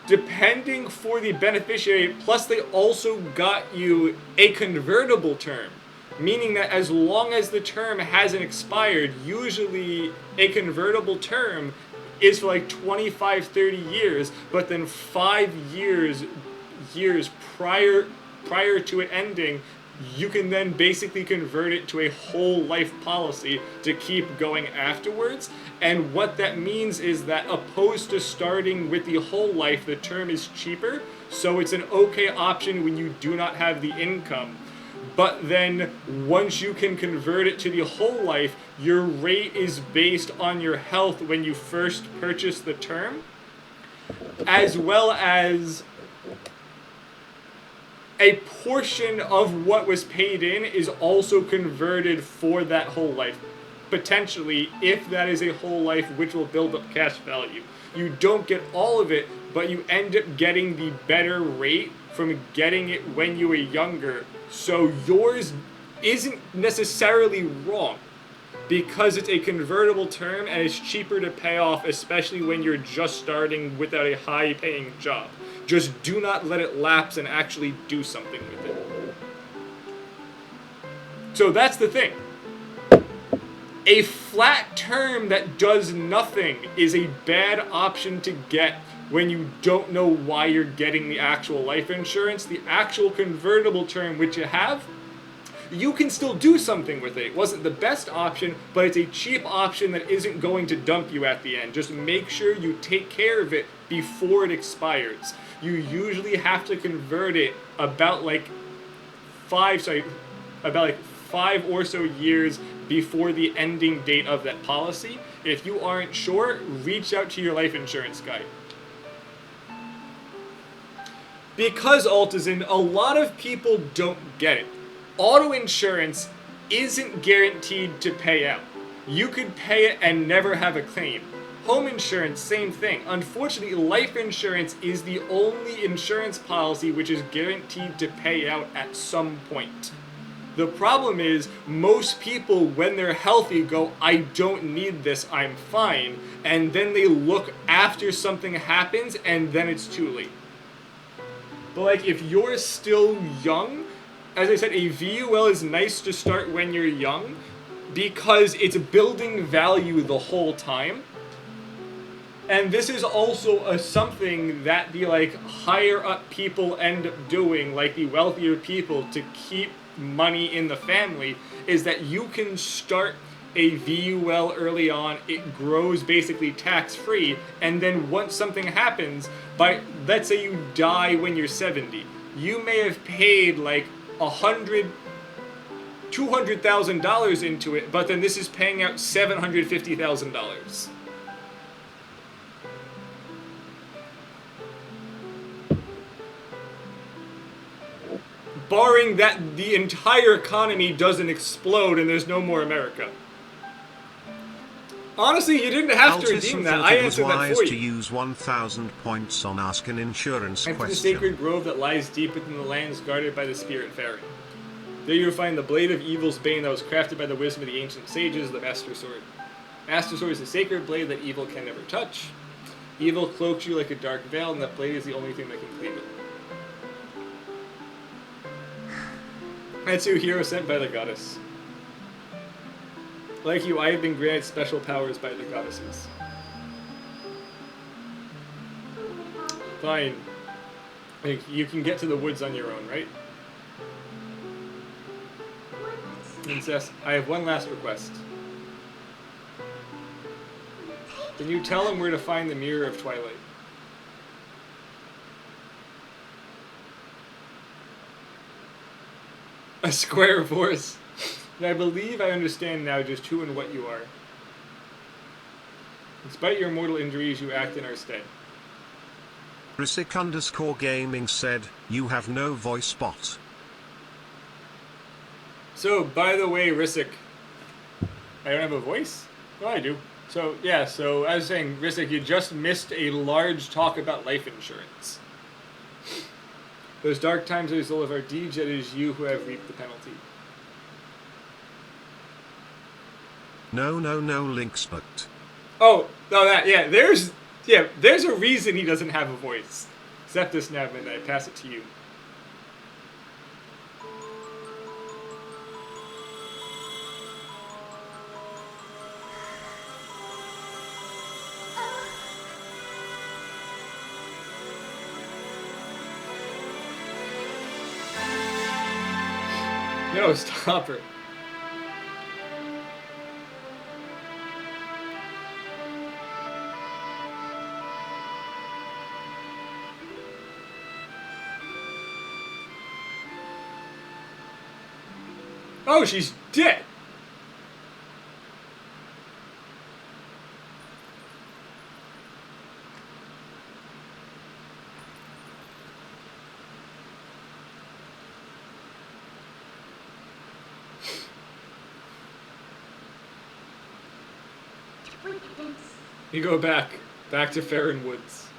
Depending for the beneficiary, plus they also got you a convertible term, meaning that as long as the term hasn't expired, usually a convertible term is for like 25, 30 years, but then 5 years prior to it ending, you can then basically convert it to a whole life policy to keep going afterwards. And what that means is that opposed to starting with the whole life, the term is cheaper, so it's an okay option when you do not have the income. But then once you can convert it to the whole life, your rate is based on your health when you first purchase the term, as well as a portion of what was paid in is also converted for that whole life, potentially, if that is a whole life, which will build up cash value. You don't get all of it, but you end up getting the better rate from getting it when you were younger. So yours isn't necessarily wrong, because it's a convertible term and it's cheaper to pay off, especially when you're just starting without a high-paying job. Just do not let it lapse and actually do something with it. So that's the thing. A flat term that does nothing is a bad option to get when you don't know why you're getting the actual life insurance. The actual convertible term which you have, you can still do something with it. It wasn't the best option, but it's a cheap option that isn't going to dump you at the end. Just make sure you take care of it before it expires. You usually have to convert it about 5 or so years before the ending date of that policy. If you aren't sure, reach out to your life insurance guy. Because, Altizan, a lot of people don't get it. Auto insurance isn't guaranteed to pay out. You could pay it and never have a claim. Home insurance, same thing. Unfortunately, life insurance is the only insurance policy which is guaranteed to pay out at some point. The problem is, most people, when they're healthy, go, I don't need this, I'm fine. And then they look after something happens, and then it's too late. But, like, if you're still young, as I said, a VUL is nice to start when you're young, because it's building value the whole time. And this is also something that the, like, higher up people end up doing, like the wealthier people, to keep money in the family, is that you can start a VUL early on, it grows basically tax-free, and then once something happens, let's say you die when you're 70, you may have paid like $200,000 into it, but then this is paying out $750,000. Barring that the entire economy doesn't explode and there's no more America. Honestly, you didn't have to redeem that. I answered that for you. To use 1,000 points on Ask an Insurance and Question. For the sacred grove that lies deep within the lands guarded by the spirit fairy. There you will find the blade of evil's bane that was crafted by the wisdom of the ancient sages, the Master Sword. Master Sword is a sacred blade that evil can never touch. Evil cloaks you like a dark veil, and that blade is the only thing that can cleave it. Tetsu, hero sent by the goddess. Like you, I have been granted special powers by the goddesses. Fine. Like, you can get to the woods on your own, right? Princess, I have one last request. Can you tell him where to find the Mirror of Twilight? A square force. And I believe I understand now just who and what you are. Despite your mortal injuries, you act in our stead. Risic_gaming said, you have no voice bot. So, by the way, Risic, I don't have a voice? No, I do. So, yeah, so I was saying, Risic, you just missed a large talk about life insurance. Those dark times are the result of our deeds, yet it is you who have reaped the penalty. No, Lynx-But. Oh, that, yeah, there's a reason he doesn't have a voice. Accept this now, Midnight, pass it to you. No, stop her. Oh, she's dead. You go back to Farron Woods.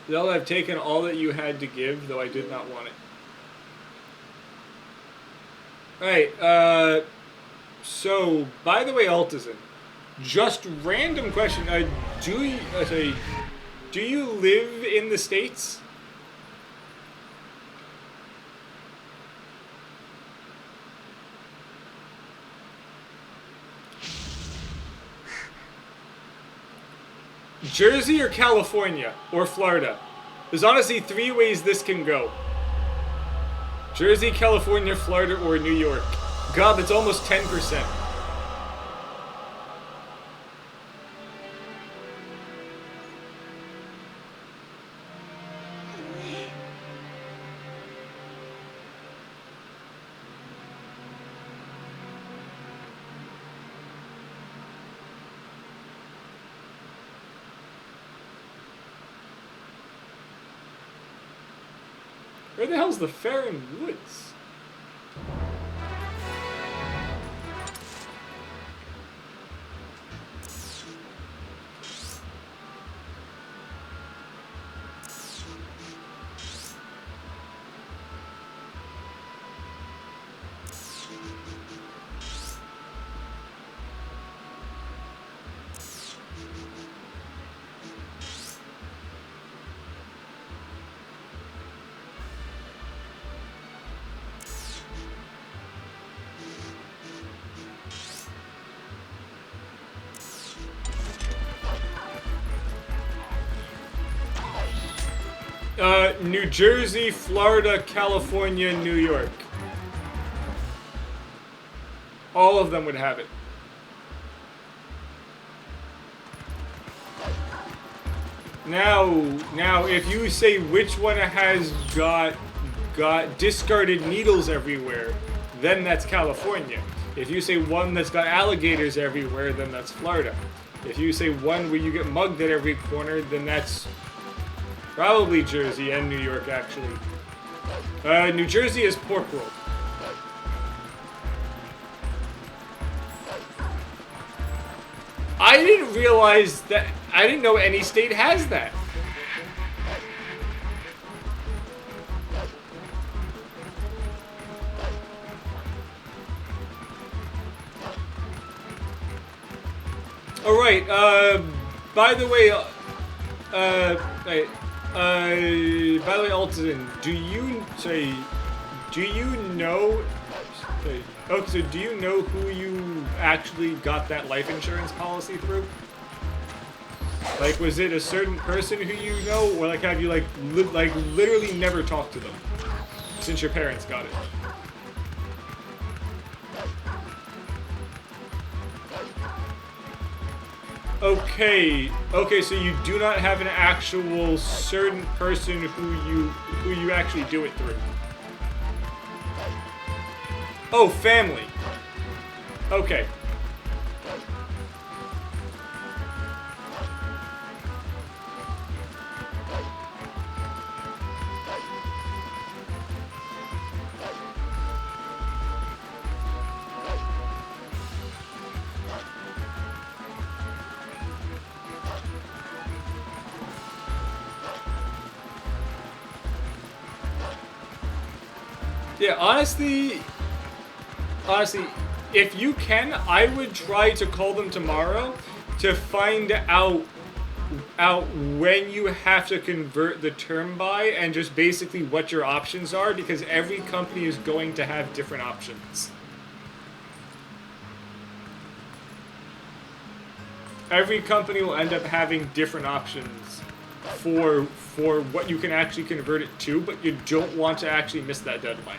Zelda, I've taken all that you had to give, though I did not want it. Alright, so, by the way, Altazin, just random question, do you live in the States? Jersey or California or Florida? There's honestly 3 ways this can go. Jersey, California, Florida, or New York. God, that's almost 10%. Where the hell's the Farron Woods? New Jersey, Florida, California, New York. All of them would have it. Now, if you say which one has got discarded needles everywhere, then that's California. If you say one that's got alligators everywhere, then that's Florida. If you say one where you get mugged at every corner, then that's probably Jersey and New York, actually. New Jersey is Pork Roll. I didn't realize that. I didn't know any state has that. All right. By the way, Alton, do you know? Okay, so do you know who you actually got that life insurance policy through? Like, was it a certain person who you know, or like have you like literally never talked to them since your parents got it? Okay, so you do not have an actual certain person who you actually do it through. Oh, family. Okay. Yeah, honestly, if you can, I would try to call them tomorrow to find out when you have to convert the term by and just basically what your options are, because every company is going to have different options. Every company will end up having different options for what you can actually convert it to, but you don't want to actually miss that deadline.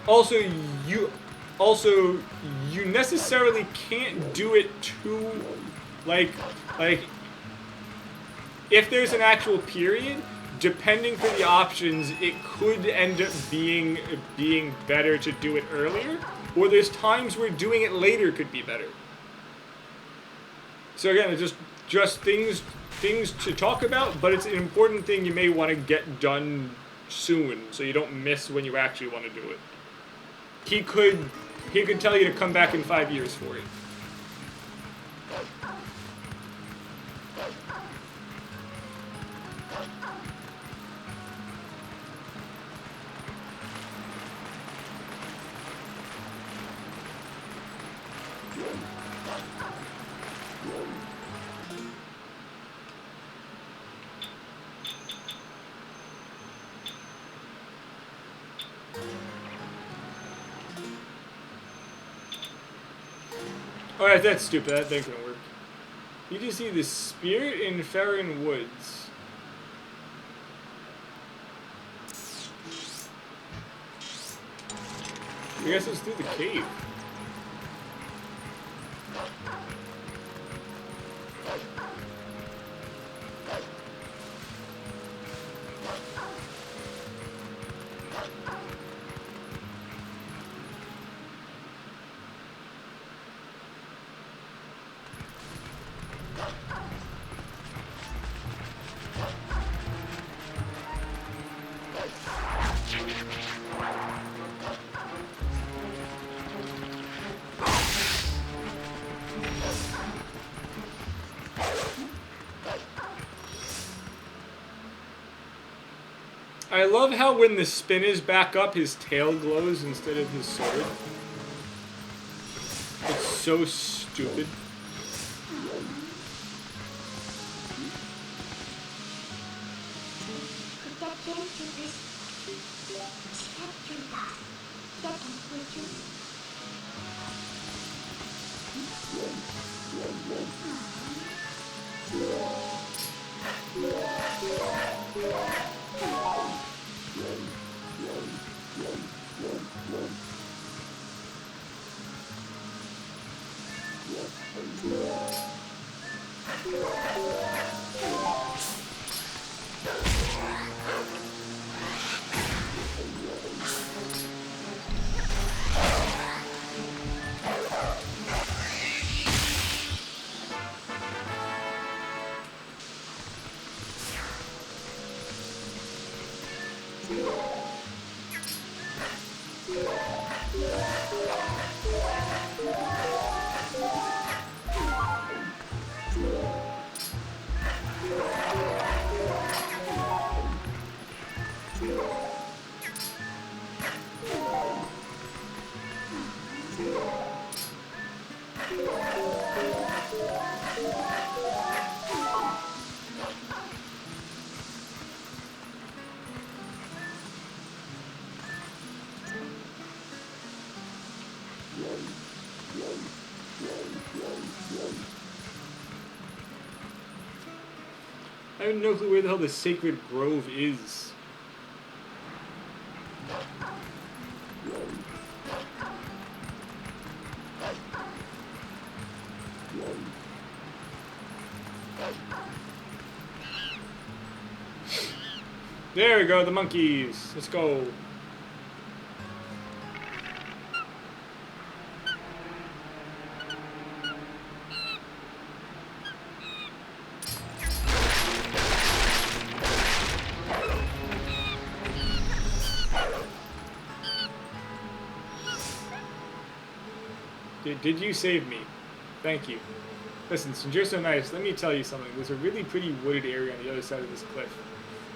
Also, you necessarily can't do it too, like, if there's an actual period, depending for the options, it could end up being better to do it earlier, or there's times where doing it later could be better. So again, it's just things to talk about, but it's an important thing you may want to get done soon, so you don't miss when you actually want to do it. He could tell you to come back in 5 years for it. Alright, that's stupid. That ain't gonna work. You just see the spirit in Farron Woods. I guess it's through the cave. I love how when the spin is back up, his tail glows instead of his sword. It's so stupid. I have no clue where the hell the sacred grove is. There we go, the monkeys. Let's go. Did you save me? Thank you. Listen, since you're so nice, let me tell you something. There's a really pretty wooded area on the other side of this cliff.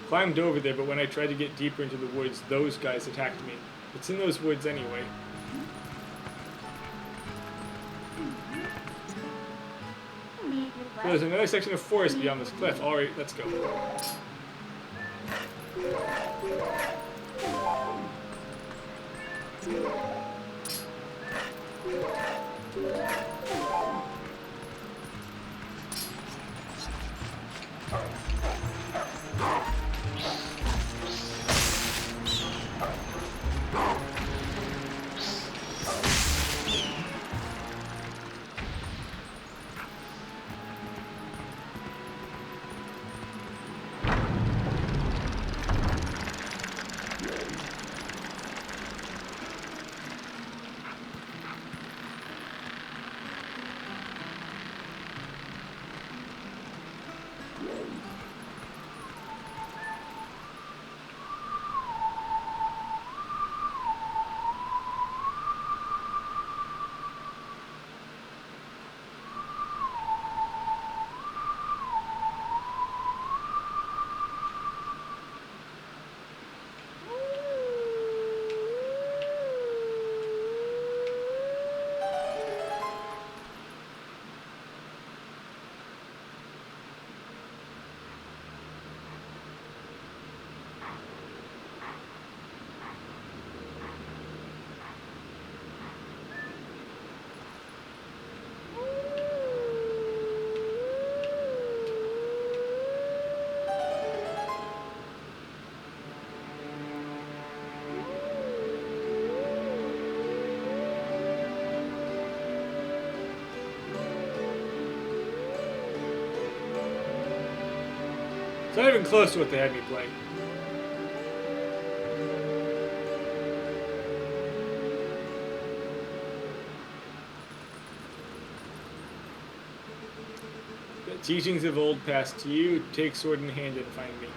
Climbed over there, but when I tried to get deeper into the woods, those guys attacked me. It's in those woods anyway. So there's another section of forest beyond this cliff. Alright, let's go. It's not even close to what they had me play. The teachings of old passed to you. Take sword in hand and find me.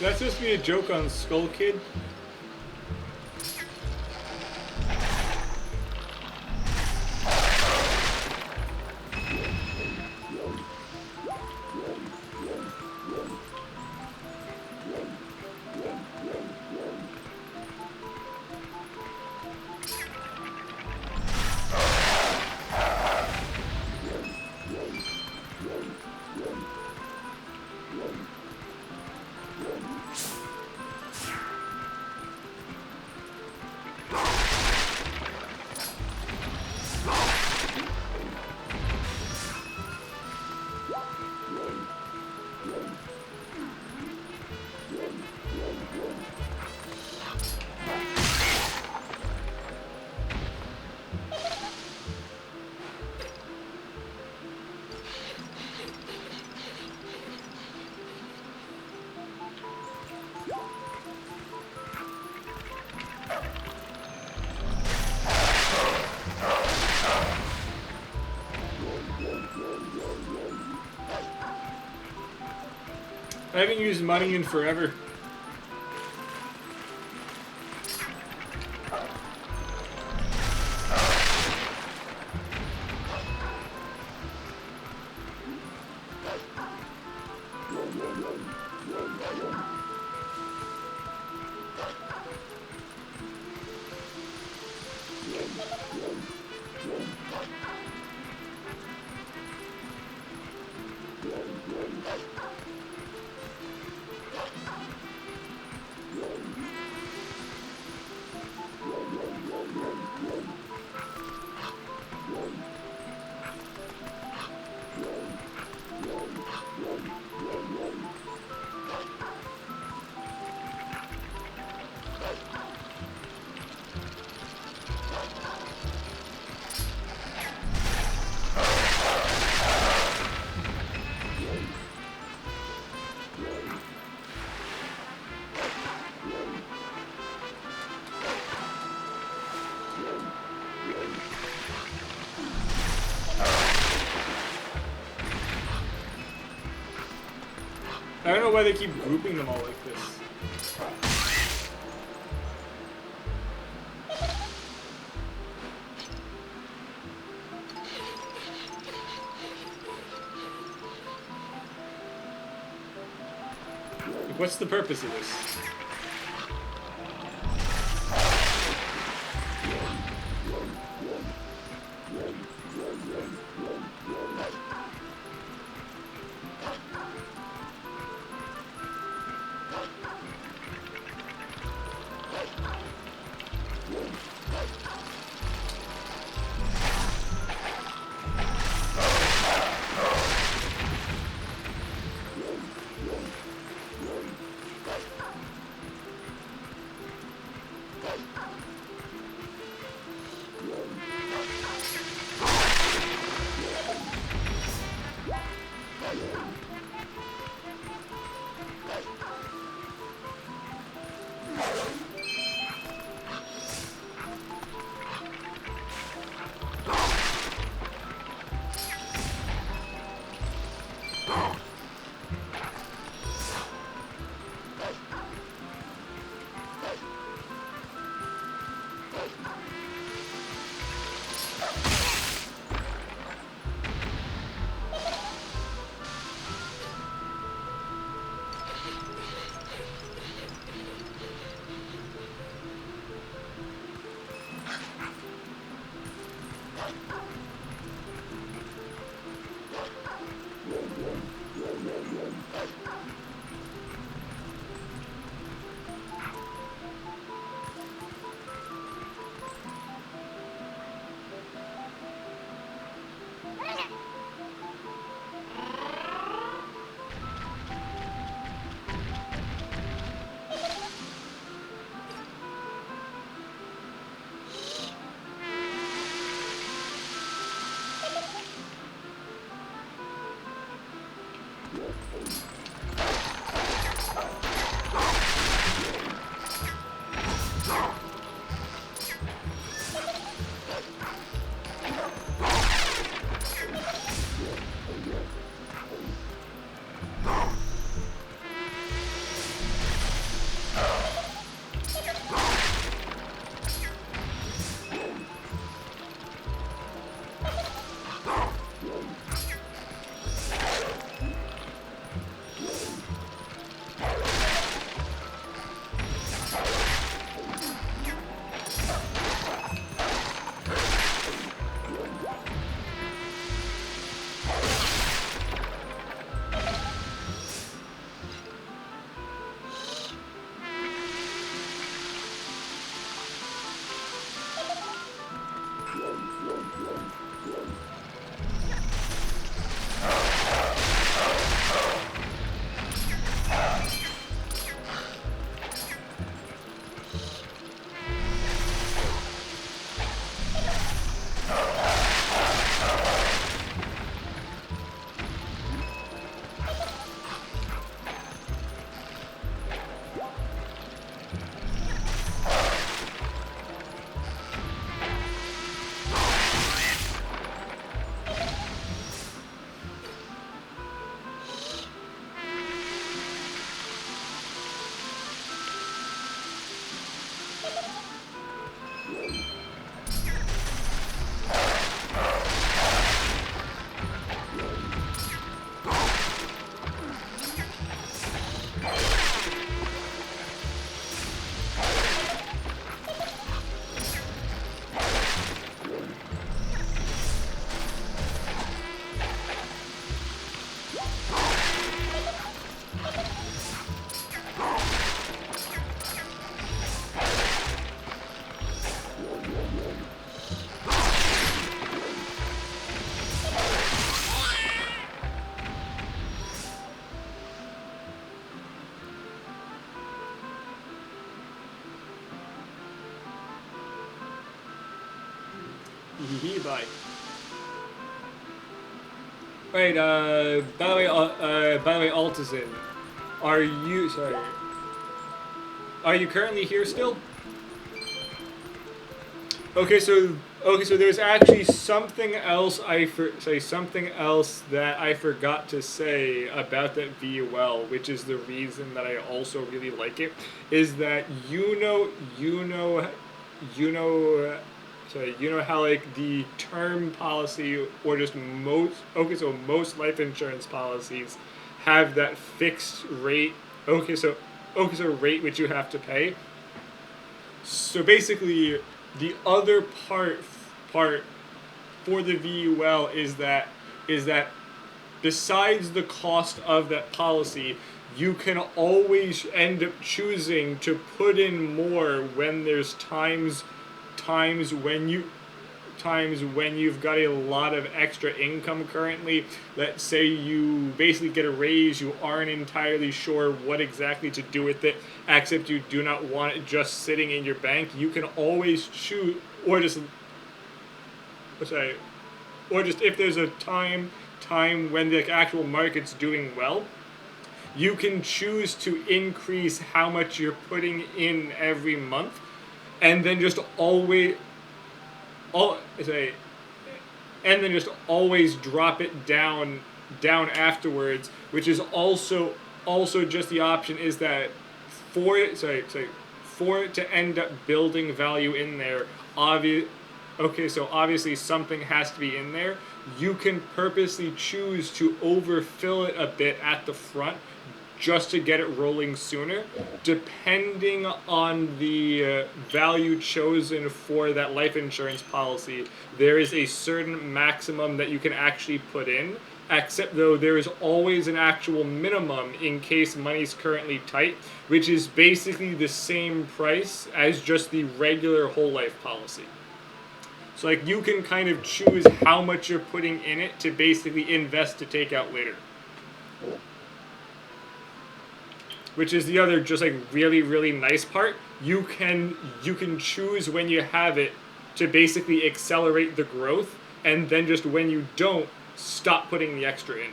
That's supposed to be a joke on Skull Kid? I haven't used money in forever. I don't know why they keep grouping them all like this. Like, what's the purpose of this? Bye. Wait, by the way, Altazin, sorry, are you currently here still? Okay, so there's actually something else something else that I forgot to say about that VUL, which is the reason that I also really like it, is that you know how like the term policy or just most life insurance policies have that fixed rate. So rate which you have to pay. So basically, the other part for the VUL is that besides the cost of that policy, you can always end up choosing to put in more when there's times when you've got a lot of extra income currently. Let's say you basically get a raise, you aren't entirely sure what exactly to do with it, except you do not want it just sitting in your bank. You can always choose, or just if there's a time when the actual market's doing well, you can choose to increase how much you're putting in every month, and then just always drop it down afterwards, which is also just the option is that for it to end up building value in there, obviously something has to be in there. You can purposely choose to overfill it a bit at the front just to get it rolling sooner. Depending on the value chosen for that life insurance policy, there is a certain maximum that you can actually put in, except though there is always an actual minimum in case money's currently tight, which is basically the same price as just the regular whole life policy. So like you can kind of choose how much you're putting in it to basically invest to take out later. Which is the other just like really, really nice part. You can choose when you have it to basically accelerate the growth, and then just when you don't, stop putting the extra in.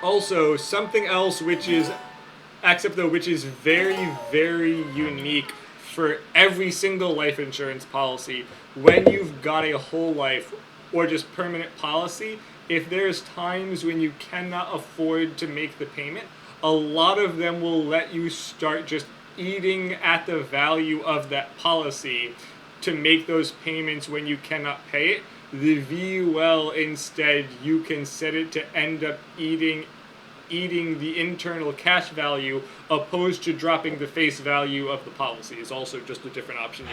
Also, something else which is very, very unique for every single life insurance policy, when you've got a whole life or just permanent policy, if there's times when you cannot afford to make the payment, a lot of them will let you start just eating at the value of that policy to make those payments when you cannot pay it. The VUL, instead, you can set it to end up eating the internal cash value, opposed to dropping the face value of the policy. Is also just a different option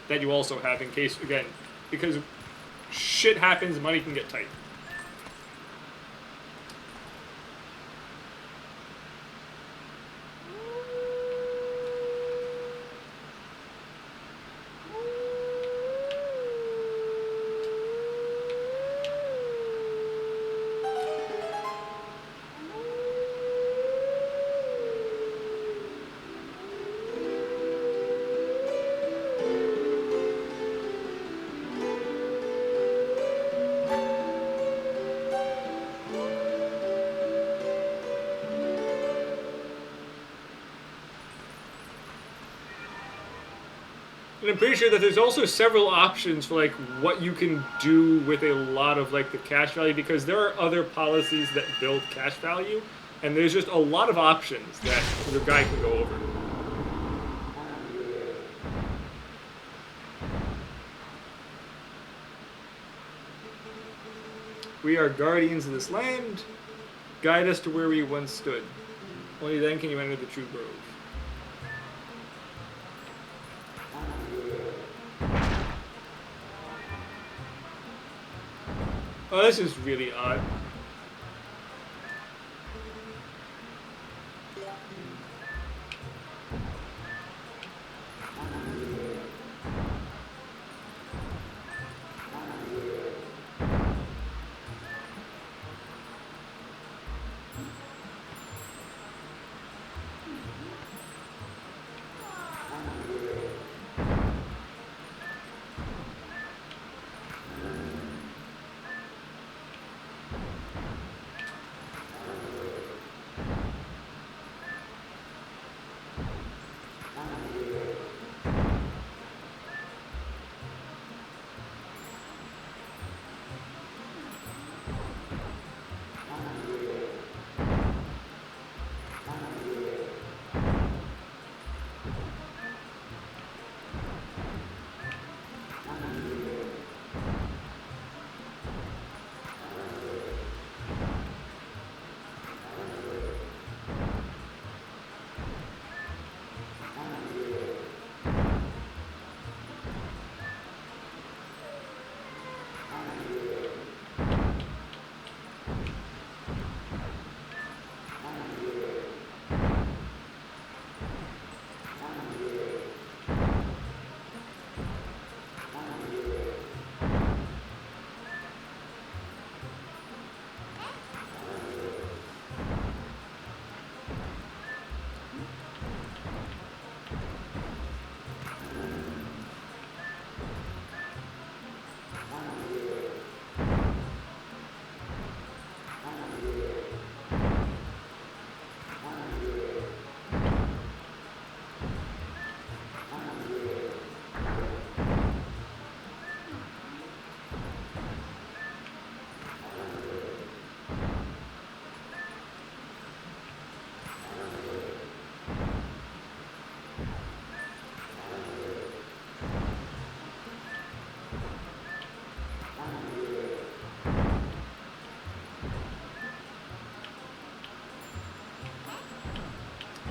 that you also have in case, again, because shit happens, money can get tight. And I'm pretty sure that there's also several options for like what you can do with a lot of like the cash value, because there are other policies that build cash value, and there's just a lot of options that the guy can go over. We are guardians of this land. Guide us to where we once stood. Only then can you enter the true grove. Oh, this is really odd.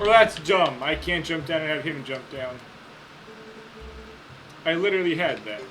Well, that's dumb. I can't jump down and have him jump down. I literally had that.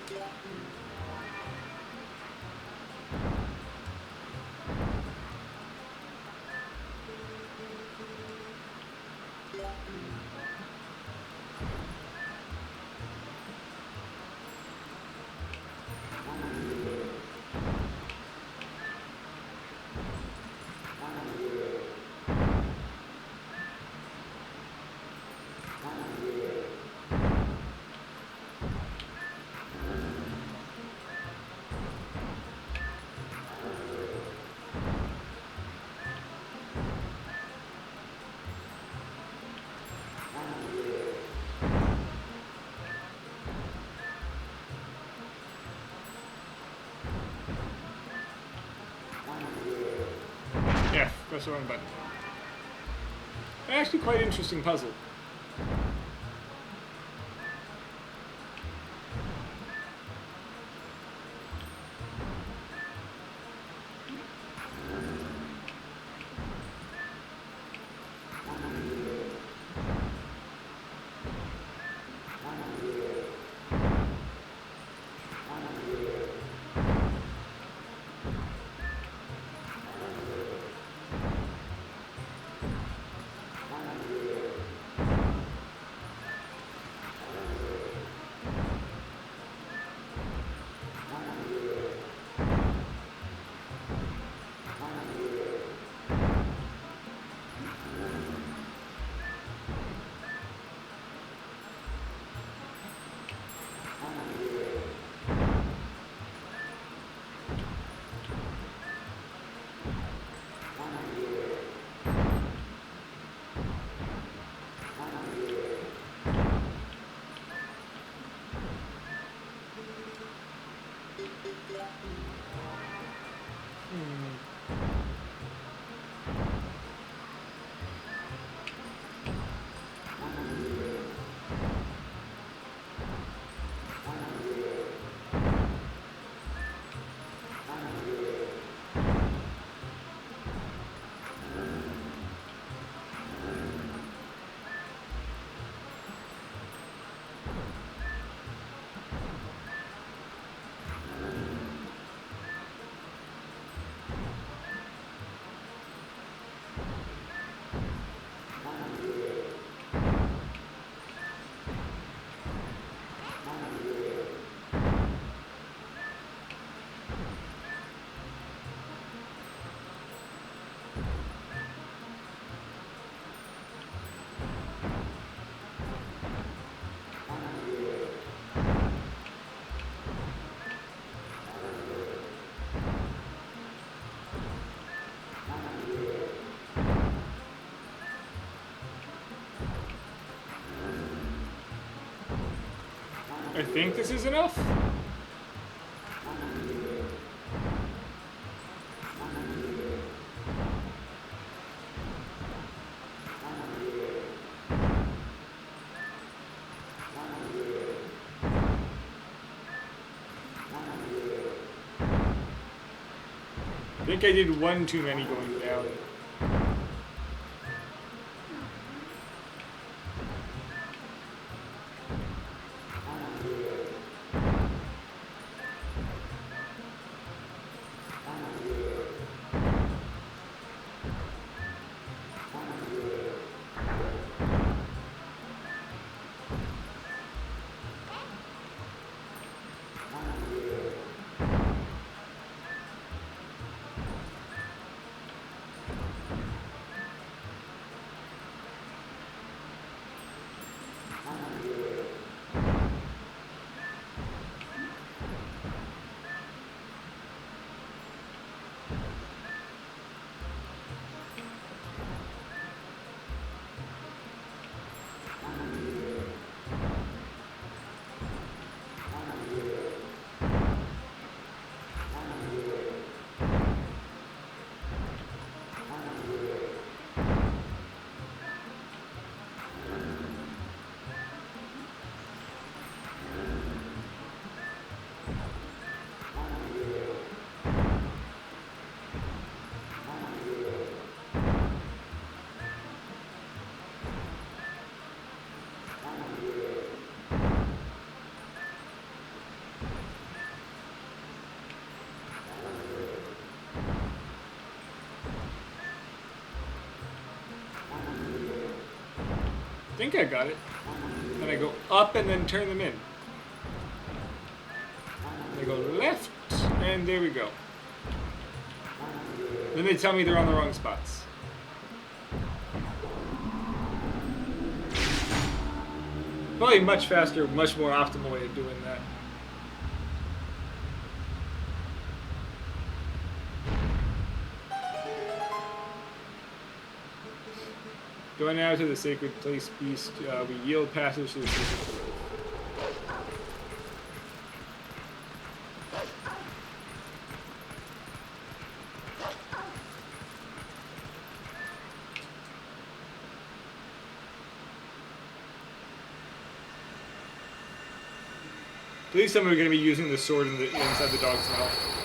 Yeah, press the wrong button. Actually, quite interesting puzzle. I think this is enough. I think I did one too many going down. I think I got it. Then I go up and then turn them in. I go left, and there we go. Then they tell me they're on the wrong spots. Probably much faster, much more optimal way of doing that. Going now to the sacred place beast, we yield passage to the sacred grove. Please tell me we're going to be using the sword inside the dog's mouth.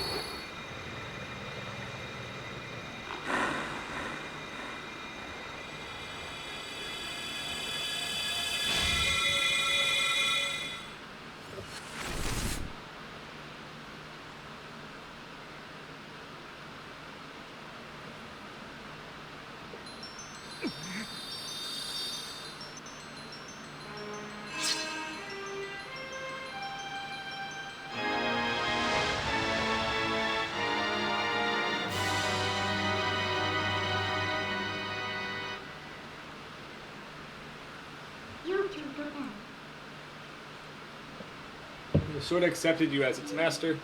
The sword accepted you as its master.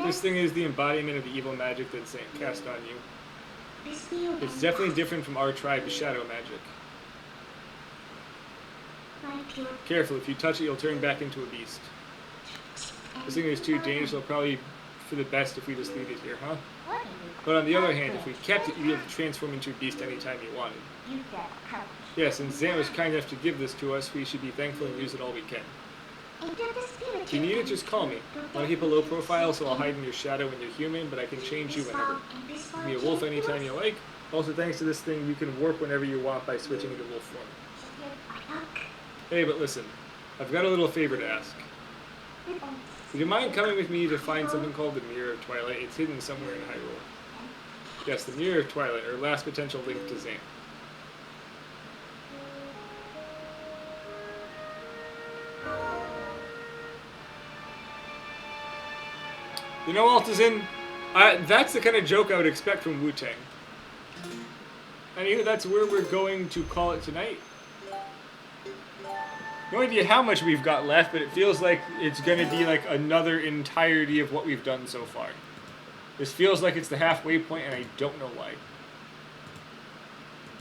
This thing is the embodiment of the evil magic that Saint cast on you. It's definitely different from our tribe's shadow magic. Careful, if you touch it, you'll turn back into a beast. This thing is too dangerous, it'll probably for the best if we just leave it here, huh? But on the other hand, if we kept it, you'd be able to transform into a beast anytime you wanted. Yes, and Zan was kind enough to give this to us, we should be thankful and use it all we can. If you need it, just call me. Want to keep a low profile, so I'll hide in your shadow when you're human, but I can change you whenever. You can be a wolf anytime you like. Also, thanks to this thing, you can warp whenever you want by switching into wolf form. Hey, but listen, I've got a little favor to ask. Would you mind coming with me to find something called the Mirror of Twilight? It's hidden somewhere in Hyrule. Yes, the Mirror of Twilight, our last potential link to Zan. You know, Altazin, that's the kind of joke I would expect from Wu-Tang. Anywho, that's where we're going to call it tonight. No idea how much we've got left, but it feels like it's going to be like another entirety of what we've done so far. This feels like it's the halfway point, and I don't know why.